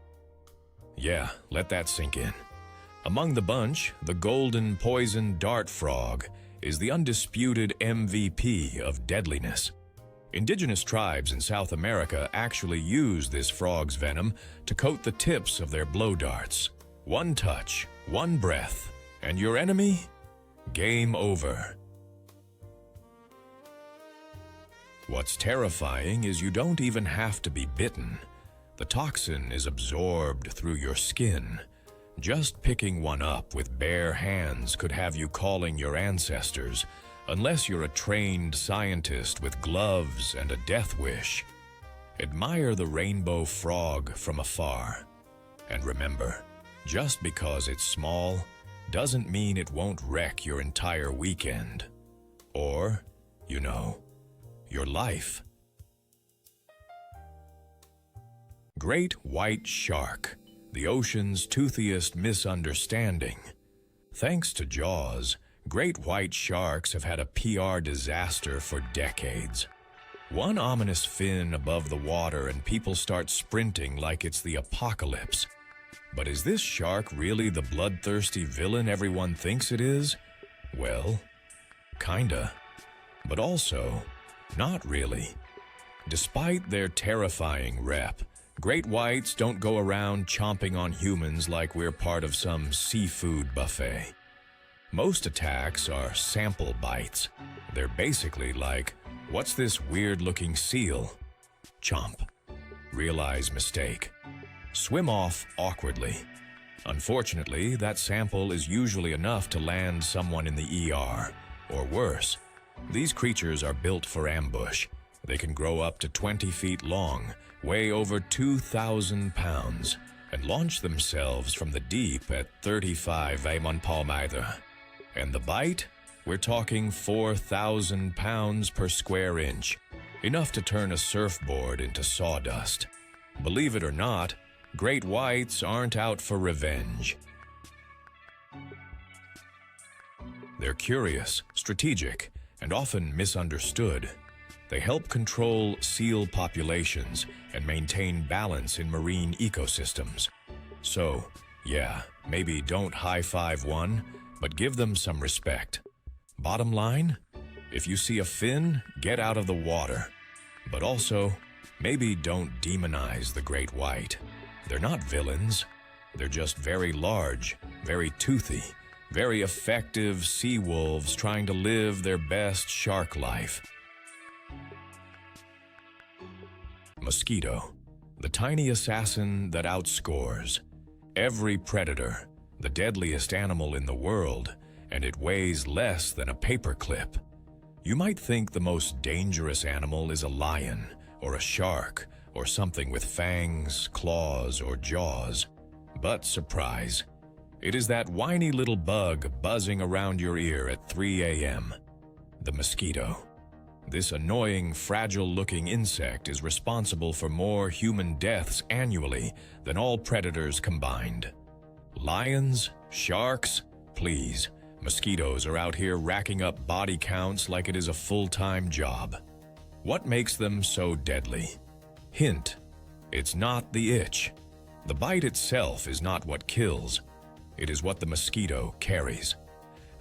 Yeah, let that sink in. Among the bunch, the golden poison dart frog is the undisputed MVP of deadliness. Indigenous tribes in South America actually use this frog's venom to coat the tips of their blow darts. 1 touch, 1 breath, and your enemy? Game over. What's terrifying is you don't even have to be bitten. The toxin is absorbed through your skin. Just picking one up with bare hands could have you calling your ancestors, unless you're a trained scientist with gloves and a death wish. Admire the rainbow frog from afar. And remember, just because it's small doesn't mean it won't wreck your entire weekend. Or, your life. Great white shark, the ocean's toothiest misunderstanding. Thanks to Jaws, great white sharks have had a PR disaster for decades. One ominous fin above the water and people start sprinting like it's the apocalypse. But is this shark really the bloodthirsty villain everyone thinks it is? Well, kinda. But also, not really. Despite their terrifying rep, great whites don't go around chomping on humans like we're part of some seafood buffet. Most attacks are sample bites. They're basically like, "What's this weird-looking seal?" Chomp. Realize mistake. Swim off awkwardly. Unfortunately, that sample is usually enough to land someone in the ER, or worse. These creatures are built for ambush. They can grow up to 20 feet long, weigh over 2,000 pounds, and launch themselves from the deep at 35 km/h. And the bite? We're talking 4,000 pounds per square inch, enough to turn a surfboard into sawdust. Believe it or not, great whites aren't out for revenge. They're curious, strategic, and often misunderstood. They help control seal populations and maintain balance in marine ecosystems. So, yeah, maybe don't high-five one, but give them some respect. Bottom line, if you see a fin, get out of the water. But also, maybe don't demonize the great white. They're not villains. They're just very large, very toothy, very effective sea wolves trying to live their best shark life. Mosquito, the tiny assassin that outscores every predator, the deadliest animal in the world, and it weighs less than a paperclip. You might think the most dangerous animal is a lion, or a shark, or something with fangs, claws, or jaws. But surprise, it is that whiny little bug buzzing around your ear at 3 a.m., the mosquito. This annoying, fragile-looking insect is responsible for more human deaths annually than all predators combined. Lions? Sharks? Please, mosquitoes are out here racking up body counts like it is a full-time job. What makes them so deadly? Hint: it's not the itch. The bite itself is not what kills. It is what the mosquito carries.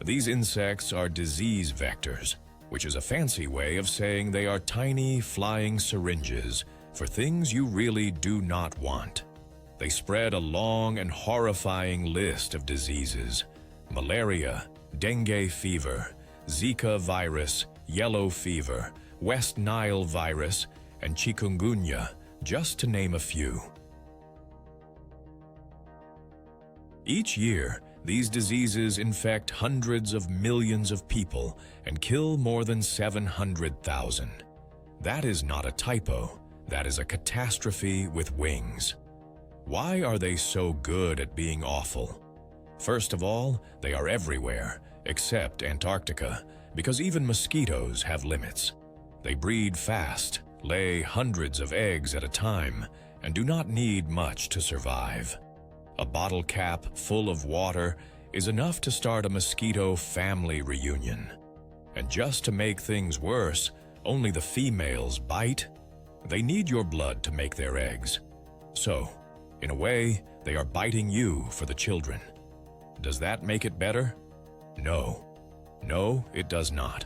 These insects are disease vectors, which is a fancy way of saying they are tiny, flying syringes for things you really do not want. They spread a long and horrifying list of diseases: malaria, dengue fever, Zika virus, yellow fever, West Nile virus, and chikungunya, just to name a few. Each year, these diseases infect hundreds of millions of people and kill more than 700,000. That is not a typo. That is a catastrophe with wings. Why are they so good at being awful? First of all, they are everywhere, except Antarctica, because even mosquitoes have limits. They breed fast, lay hundreds of eggs at a time, and do not need much to survive. A bottle cap full of water is enough to start a mosquito family reunion. And just to make things worse, only the females bite. They need your blood to make their eggs. So, in a way, they are biting you for the children. Does that make it better? No. No, it does not.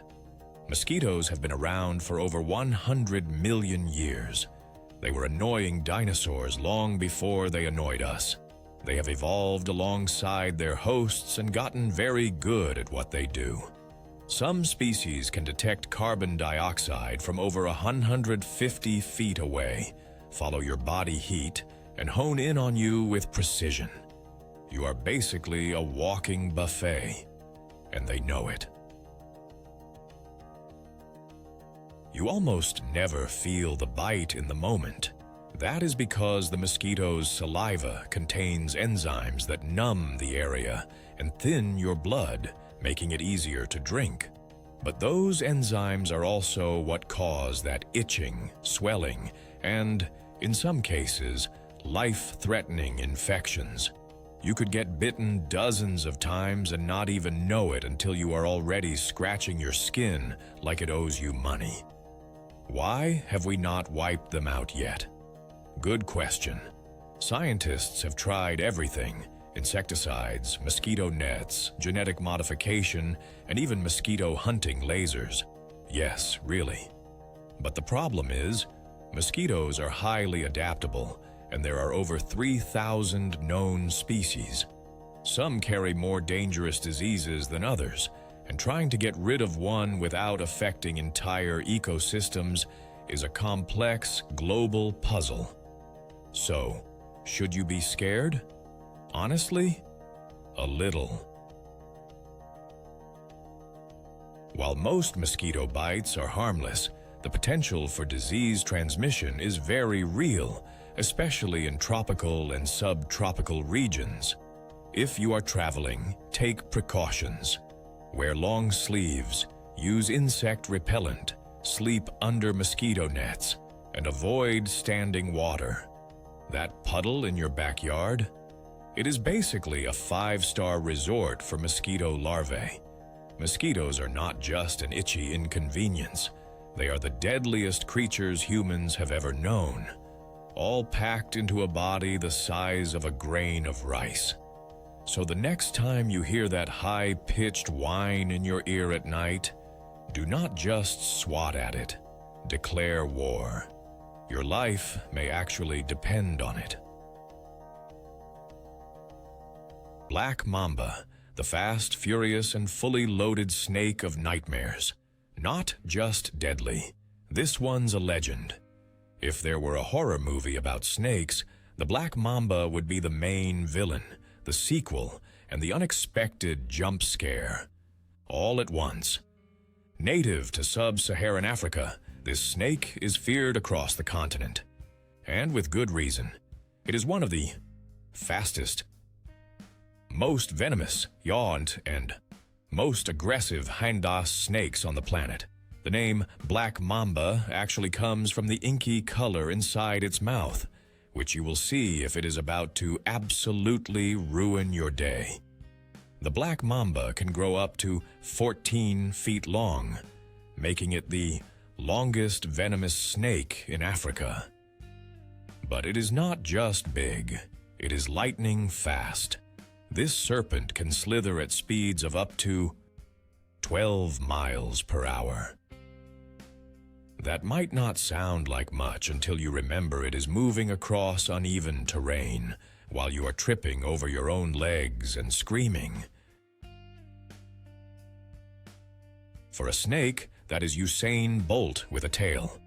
Mosquitoes have been around for over 100 million years. They were annoying dinosaurs long before they annoyed us. They have evolved alongside their hosts and gotten very good at what they do. Some species can detect carbon dioxide from over 150 feet away, follow your body heat, and hone in on you with precision. You are basically a walking buffet, and they know it. You almost never feel the bite in the moment. That is because the mosquito's saliva contains enzymes that numb the area and thin your blood, making it easier to drink. But those enzymes are also what cause that itching, swelling, and, in some cases, life-threatening infections. You could get bitten dozens of times and not even know it until you are already scratching your skin like it owes you money. Why have we not wiped them out yet? Good question. Scientists have tried everything: insecticides, mosquito nets, genetic modification, and even mosquito hunting lasers. Yes, really. But the problem is, mosquitoes are highly adaptable, and there are over 3,000 known species. Some carry more dangerous diseases than others, and trying to get rid of one without affecting entire ecosystems is a complex global puzzle. So, should you be scared? Honestly, a little. While most mosquito bites are harmless, the potential for disease transmission is very real, especially in tropical and subtropical regions. If you are traveling, take precautions. Wear long sleeves, use insect repellent, sleep under mosquito nets, and avoid standing water. That puddle in your backyard? It is basically a 5-star resort for mosquito larvae. Mosquitoes are not just an itchy inconvenience. They are the deadliest creatures humans have ever known, all packed into a body the size of a grain of rice. So the next time you hear that high-pitched whine in your ear at night, do not just swat at it. Declare war. Your life may actually depend on it. Black Mamba, the fast, furious, and fully loaded snake of nightmares. Not just deadly. This one's a legend. If there were a horror movie about snakes, the Black Mamba would be the main villain, the sequel, and the unexpected jump scare. All at once. Native to sub-Saharan Africa, this snake is feared across the continent. And with good reason. It is one of the fastest, most venomous, yawned, and most aggressive Hindas snakes on the planet. The name Black Mamba actually comes from the inky color inside its mouth, which you will see if it is about to absolutely ruin your day. The Black Mamba can grow up to 14 feet long, making it the longest venomous snake in Africa. But it is not just big, it is lightning fast. This serpent can slither at speeds of up to 12 miles per hour. That might not sound like much until you remember it is moving across uneven terrain while you are tripping over your own legs and screaming. For a snake, that is Usain Bolt with a tail.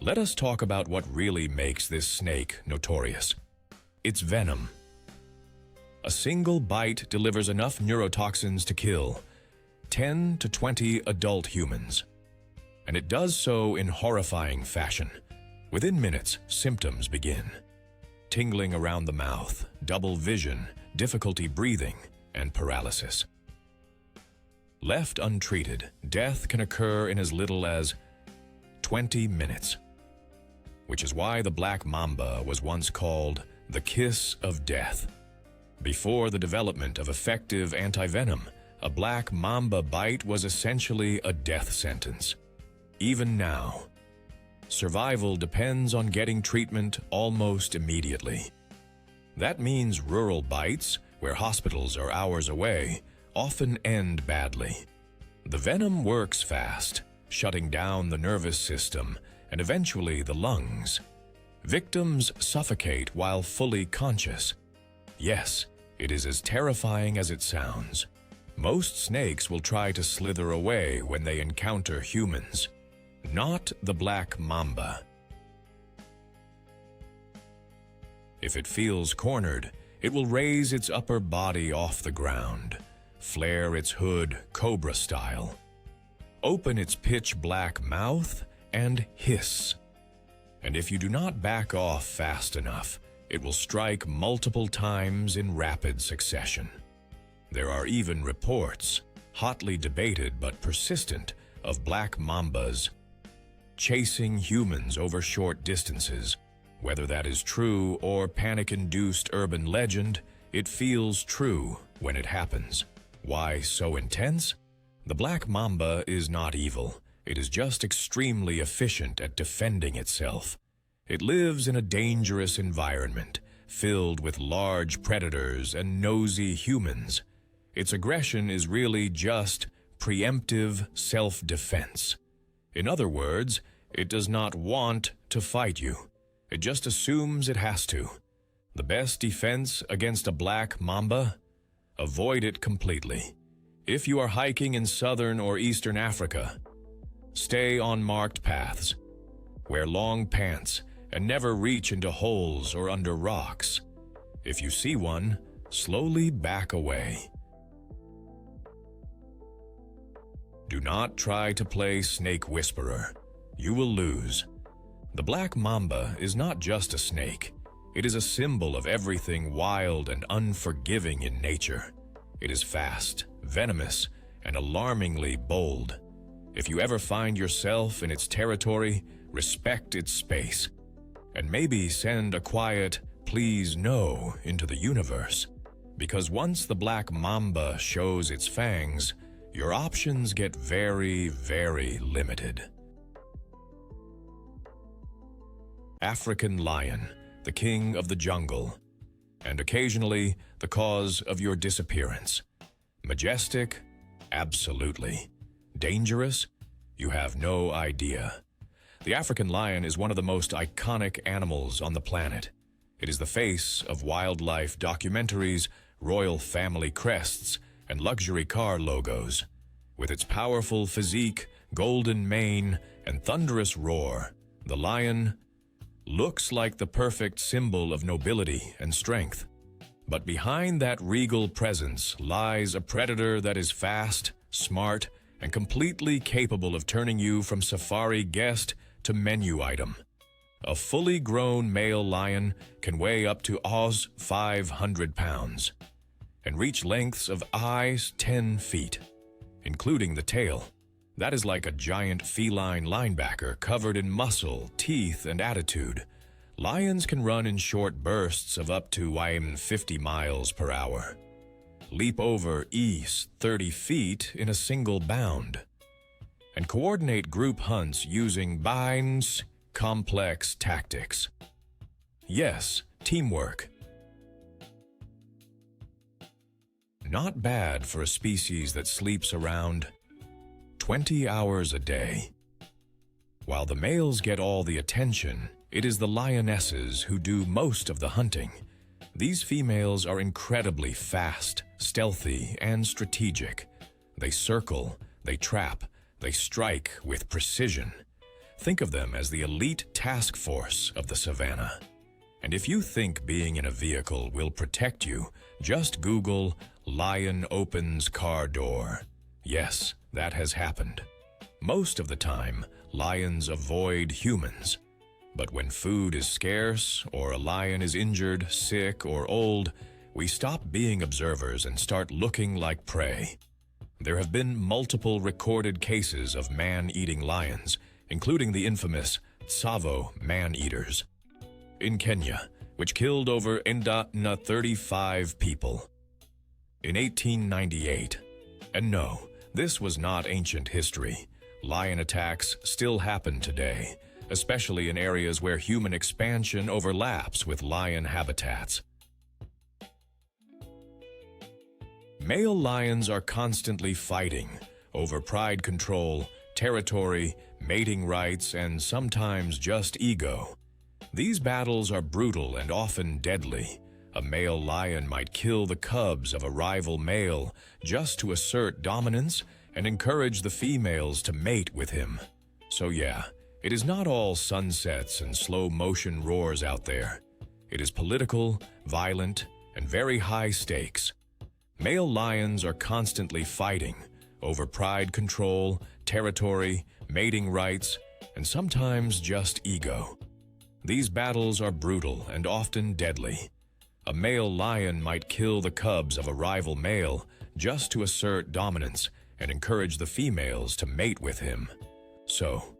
Let us talk about what really makes this snake notorious. Its venom. A single bite delivers enough neurotoxins to kill 10 to 20 adult humans. And it does so in horrifying fashion. Within minutes, symptoms begin. Tingling around the mouth, double vision, difficulty breathing, and paralysis. Left untreated, death can occur in as little as 20 minutes. Which is why the Black Mamba was once called the kiss of death. Before the development of effective antivenom, a Black Mamba bite was essentially a death sentence. Even now, survival depends on getting treatment almost immediately. That means rural bites, where hospitals are hours away, often end badly. The venom works fast, shutting down the nervous system and eventually the lungs. Victims suffocate while fully conscious. Yes, it is as terrifying as it sounds. Most snakes will try to slither away when they encounter humans. Not the black mamba. If it feels cornered, it will raise its upper body off the ground, flare its hood cobra style, open its pitch black mouth, and hiss. And if you do not back off fast enough, it will strike multiple times in rapid succession. There are even reports, hotly debated but persistent, of black mambas chasing humans over short distances. Whether that is true or panic-induced urban legend, it feels true when it happens. Why so intense? The black mamba is not evil. It is just extremely efficient at defending itself. It lives in a dangerous environment, filled with large predators and nosy humans. Its aggression is really just preemptive self-defense. In other words, it does not want to fight you. It just assumes it has to. The best defense against a black mamba? Avoid it completely. If you are hiking in southern or eastern Africa, stay on marked paths. Wear long pants and never reach into holes or under rocks. If you see one, slowly back away. Do not try to play snake whisperer. You will lose. The black mamba is not just a snake. It is a symbol of everything wild and unforgiving in nature. It is fast, venomous, and alarmingly bold. If you ever find yourself in its territory, respect its space. And maybe send a quiet, "Please no," into the universe. Because once the black mamba shows its fangs, your options get very, very limited. African lion, the king of the jungle, and occasionally the cause of your disappearance. Majestic? Absolutely. Dangerous? You have no idea. The African lion is one of the most iconic animals on the planet. It is the face of wildlife documentaries, royal family crests, and luxury car logos. With its powerful physique, golden mane, and thunderous roar, the lion looks like the perfect symbol of nobility and strength. But behind that regal presence lies a predator that is fast, smart, and completely capable of turning you from safari guest to menu item. A fully grown male lion can weigh up to 500 pounds and reach lengths of 10 feet, including the tail. That is like a giant feline linebacker covered in muscle, teeth, and attitude. Lions can run in short bursts of up to 50 miles per hour. Leap over 30 feet in a single bound. And coordinate group hunts using binds, complex tactics. Yes, teamwork. Not bad for a species that sleeps around 20 hours a day. While the males get all the attention, it is the lionesses who do most of the hunting. These females are incredibly fast, stealthy, and strategic. They circle, they trap, they strike with precision. Think of them as the elite task force of the savannah. And if you think being in a vehicle will protect you, just Google "lion opens car door." Yes, that has happened. Most of the time, lions avoid humans. But when food is scarce, or a lion is injured, sick, or old, we stop being observers and start looking like prey. There have been multiple recorded cases of man-eating lions, including the infamous Tsavo man-eaters in Kenya, which killed over 35 people in 1898. And no, this was not ancient history. Lion attacks still happen today, especially in areas where human expansion overlaps with lion habitats. Male lions are constantly fighting over pride control, territory, mating rights, and sometimes just ego. These battles are brutal and often deadly, A male lion might kill the cubs of a rival male just to assert dominance and encourage the females to mate with him. So yeah, it is not all sunsets and slow-motion roars out there. It is political, violent, and very high stakes. Male lions are constantly fighting over pride control, territory, mating rights, and sometimes just ego. These battles are brutal and often deadly. A male lion might kill the cubs of a rival male just to assert dominance and encourage the females to mate with him. So,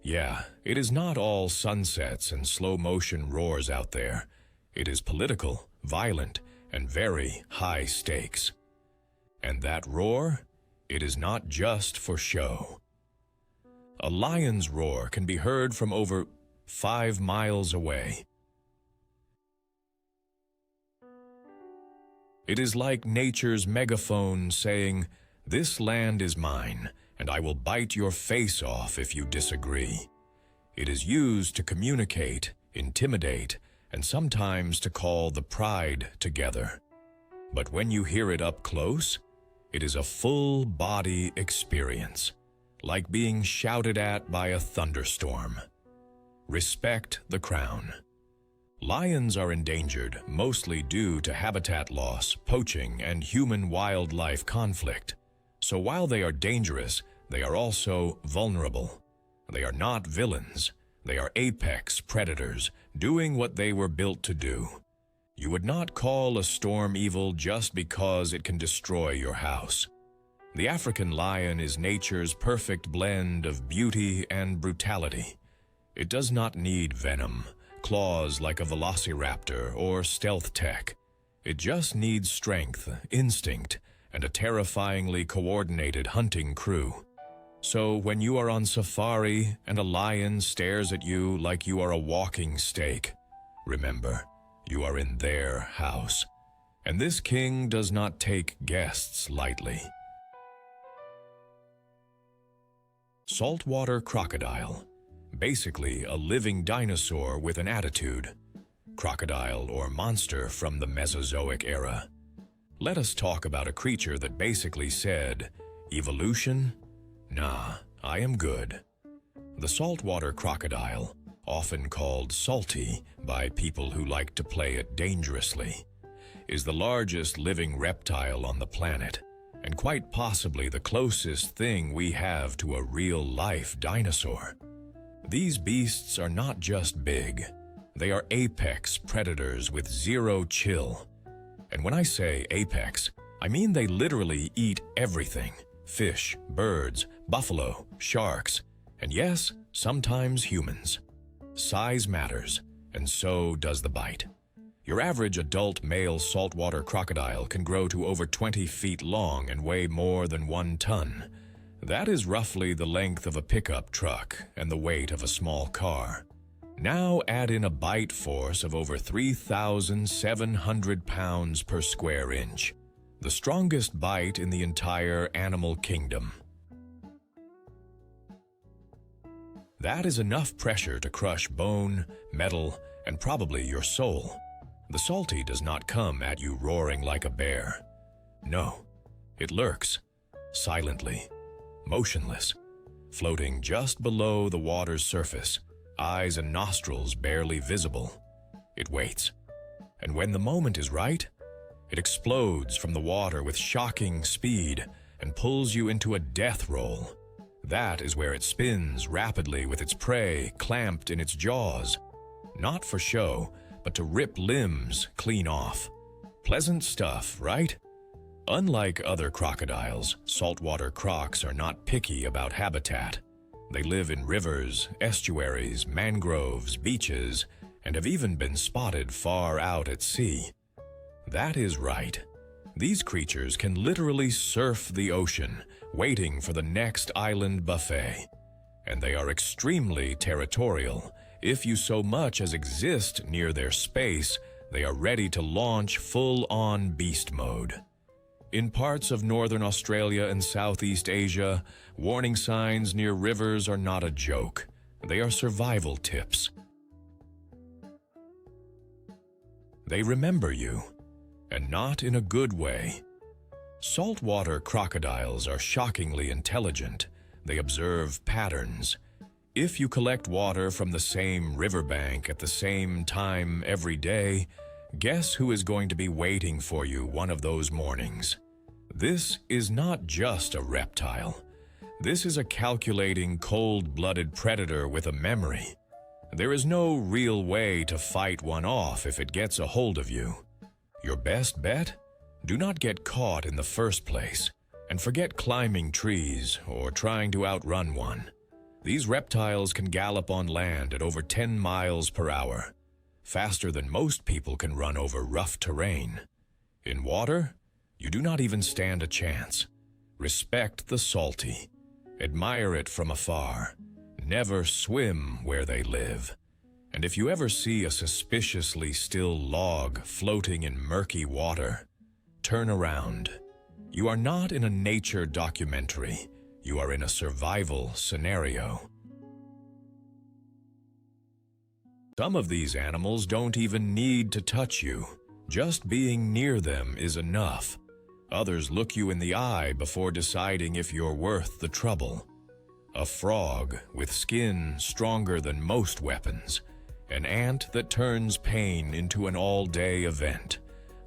yeah, it is not all sunsets and slow-motion roars out there. It is political, violent, and very high stakes. And that roar, it is not just for show. A lion's roar can be heard from over 5 miles away. It is like nature's megaphone saying, "This land is mine, and I will bite your face off if you disagree." It is used to communicate, intimidate, and sometimes to call the pride together. But when you hear it up close, it is a full-body experience, like being shouted at by a thunderstorm. Respect the crown. Lions are endangered mostly due to habitat loss, poaching, and human-wildlife conflict. So while they are dangerous, they are also vulnerable. They are not villains. They are apex predators, doing what they were built to do. You would not call a storm evil just because it can destroy your house. The African lion is nature's perfect blend of beauty and brutality. It does not need venom, claws like a velociraptor, or stealth tech. It just needs strength, instinct, and a terrifyingly coordinated hunting crew. So when you are on safari and a lion stares at you like you are a walking steak, remember, you are in their house. And this king does not take guests lightly. Saltwater crocodile. Basically a living dinosaur with an attitude. Crocodile or monster from the Mesozoic era. Let us talk about a creature that basically said, "Evolution? Nah, I am good." The saltwater crocodile, often called salty by people who like to play it dangerously, is the largest living reptile on the planet, and quite possibly the closest thing we have to a real-life dinosaur. These beasts are not just big, they are apex predators with zero chill. And when I say apex, I mean they literally eat everything: fish, birds, buffalo, sharks, and yes, sometimes humans. Size matters, and so does the bite. Your average adult male saltwater crocodile can grow to over 20 feet long and weigh more than 1 ton. That is roughly the length of a pickup truck and the weight of a small car. Now add in a bite force of over 3,700 pounds per square inch, the strongest bite in the entire animal kingdom. That is enough pressure to crush bone, metal, and probably your soul. The salty does not come at you roaring like a bear. No, it lurks, silently, motionless, floating just below the water's surface, eyes and nostrils barely visible. It waits, and when the moment is right, it explodes from the water with shocking speed and pulls you into a death roll. That is where it spins rapidly with its prey clamped in its jaws. Not for show, but to rip limbs clean off. Pleasant stuff, right? Unlike other crocodiles, saltwater crocs are not picky about habitat. They live in rivers, estuaries, mangroves, beaches, and have even been spotted far out at sea. That is right. These creatures can literally surf the ocean, waiting for the next island buffet. And they are extremely territorial. If you so much as exist near their space, they are ready to launch full-on beast mode. In parts of northern Australia and Southeast Asia, warning signs near rivers are not a joke. They are survival tips. They remember you, and not in a good way. Saltwater crocodiles are shockingly intelligent. They observe patterns. If you collect water from the same riverbank at the same time every day, guess who is going to be waiting for you one of those mornings? This is not just a reptile. This is a calculating, cold-blooded predator with a memory. There is no real way to fight one off if it gets a hold of you. Your best bet? Do not get caught in the first place, and forget climbing trees or trying to outrun one. These reptiles can gallop on land at over 10 miles per hour, faster than most people can run over rough terrain. In water, you do not even stand a chance. Respect the salty. Admire it from afar. Never swim where they live. And if you ever see a suspiciously still log floating in murky water, turn around. You are not in a nature documentary. You are in a survival scenario. Some of these animals don't even need to touch you. Just being near them is enough. Others look you in the eye before deciding if you're worth the trouble. A frog with skin stronger than most weapons. An ant that turns pain into an all-day event.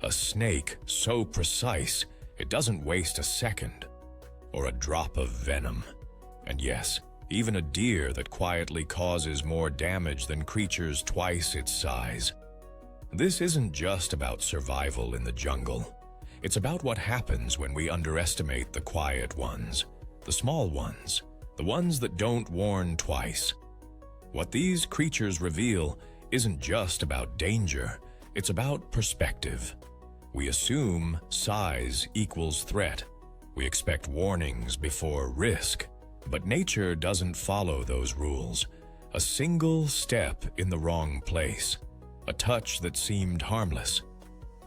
A snake so precise it doesn't waste a second. Or a drop of venom. And yes, even a deer that quietly causes more damage than creatures twice its size. This isn't just about survival in the jungle. It's about what happens when we underestimate the quiet ones, the small ones, the ones that don't warn twice. What these creatures reveal isn't just about danger, it's about perspective. We assume size equals threat. We expect warnings before risk. But nature doesn't follow those rules. A single step in the wrong place, a touch that seemed harmless,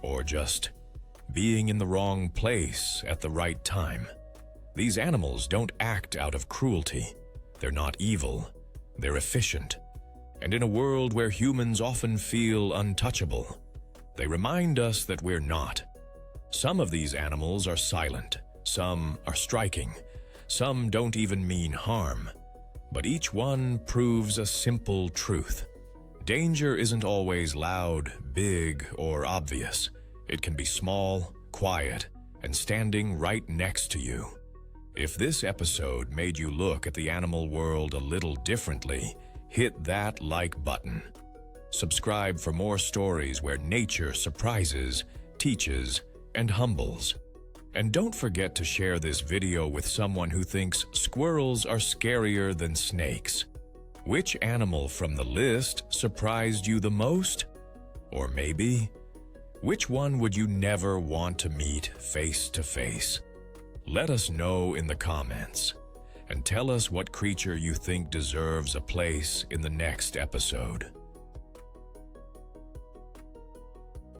or just being in the wrong place at the right time. These animals don't act out of cruelty. They're not evil. They're efficient. And in a world where humans often feel untouchable, they remind us that we're not. Some of these animals are silent. Some are striking. Some don't even mean harm. But each one proves a simple truth. Danger isn't always loud, big, or obvious. It can be small, quiet, and standing right next to you. If this episode made you look at the animal world a little differently, hit that like button. Subscribe for more stories where nature surprises, teaches, and humbles. And don't forget to share this video with someone who thinks squirrels are scarier than snakes. Which animal from the list surprised you the most? Or maybe, which one would you never want to meet face to face? Let us know in the comments, and tell us what creature you think deserves a place in the next episode.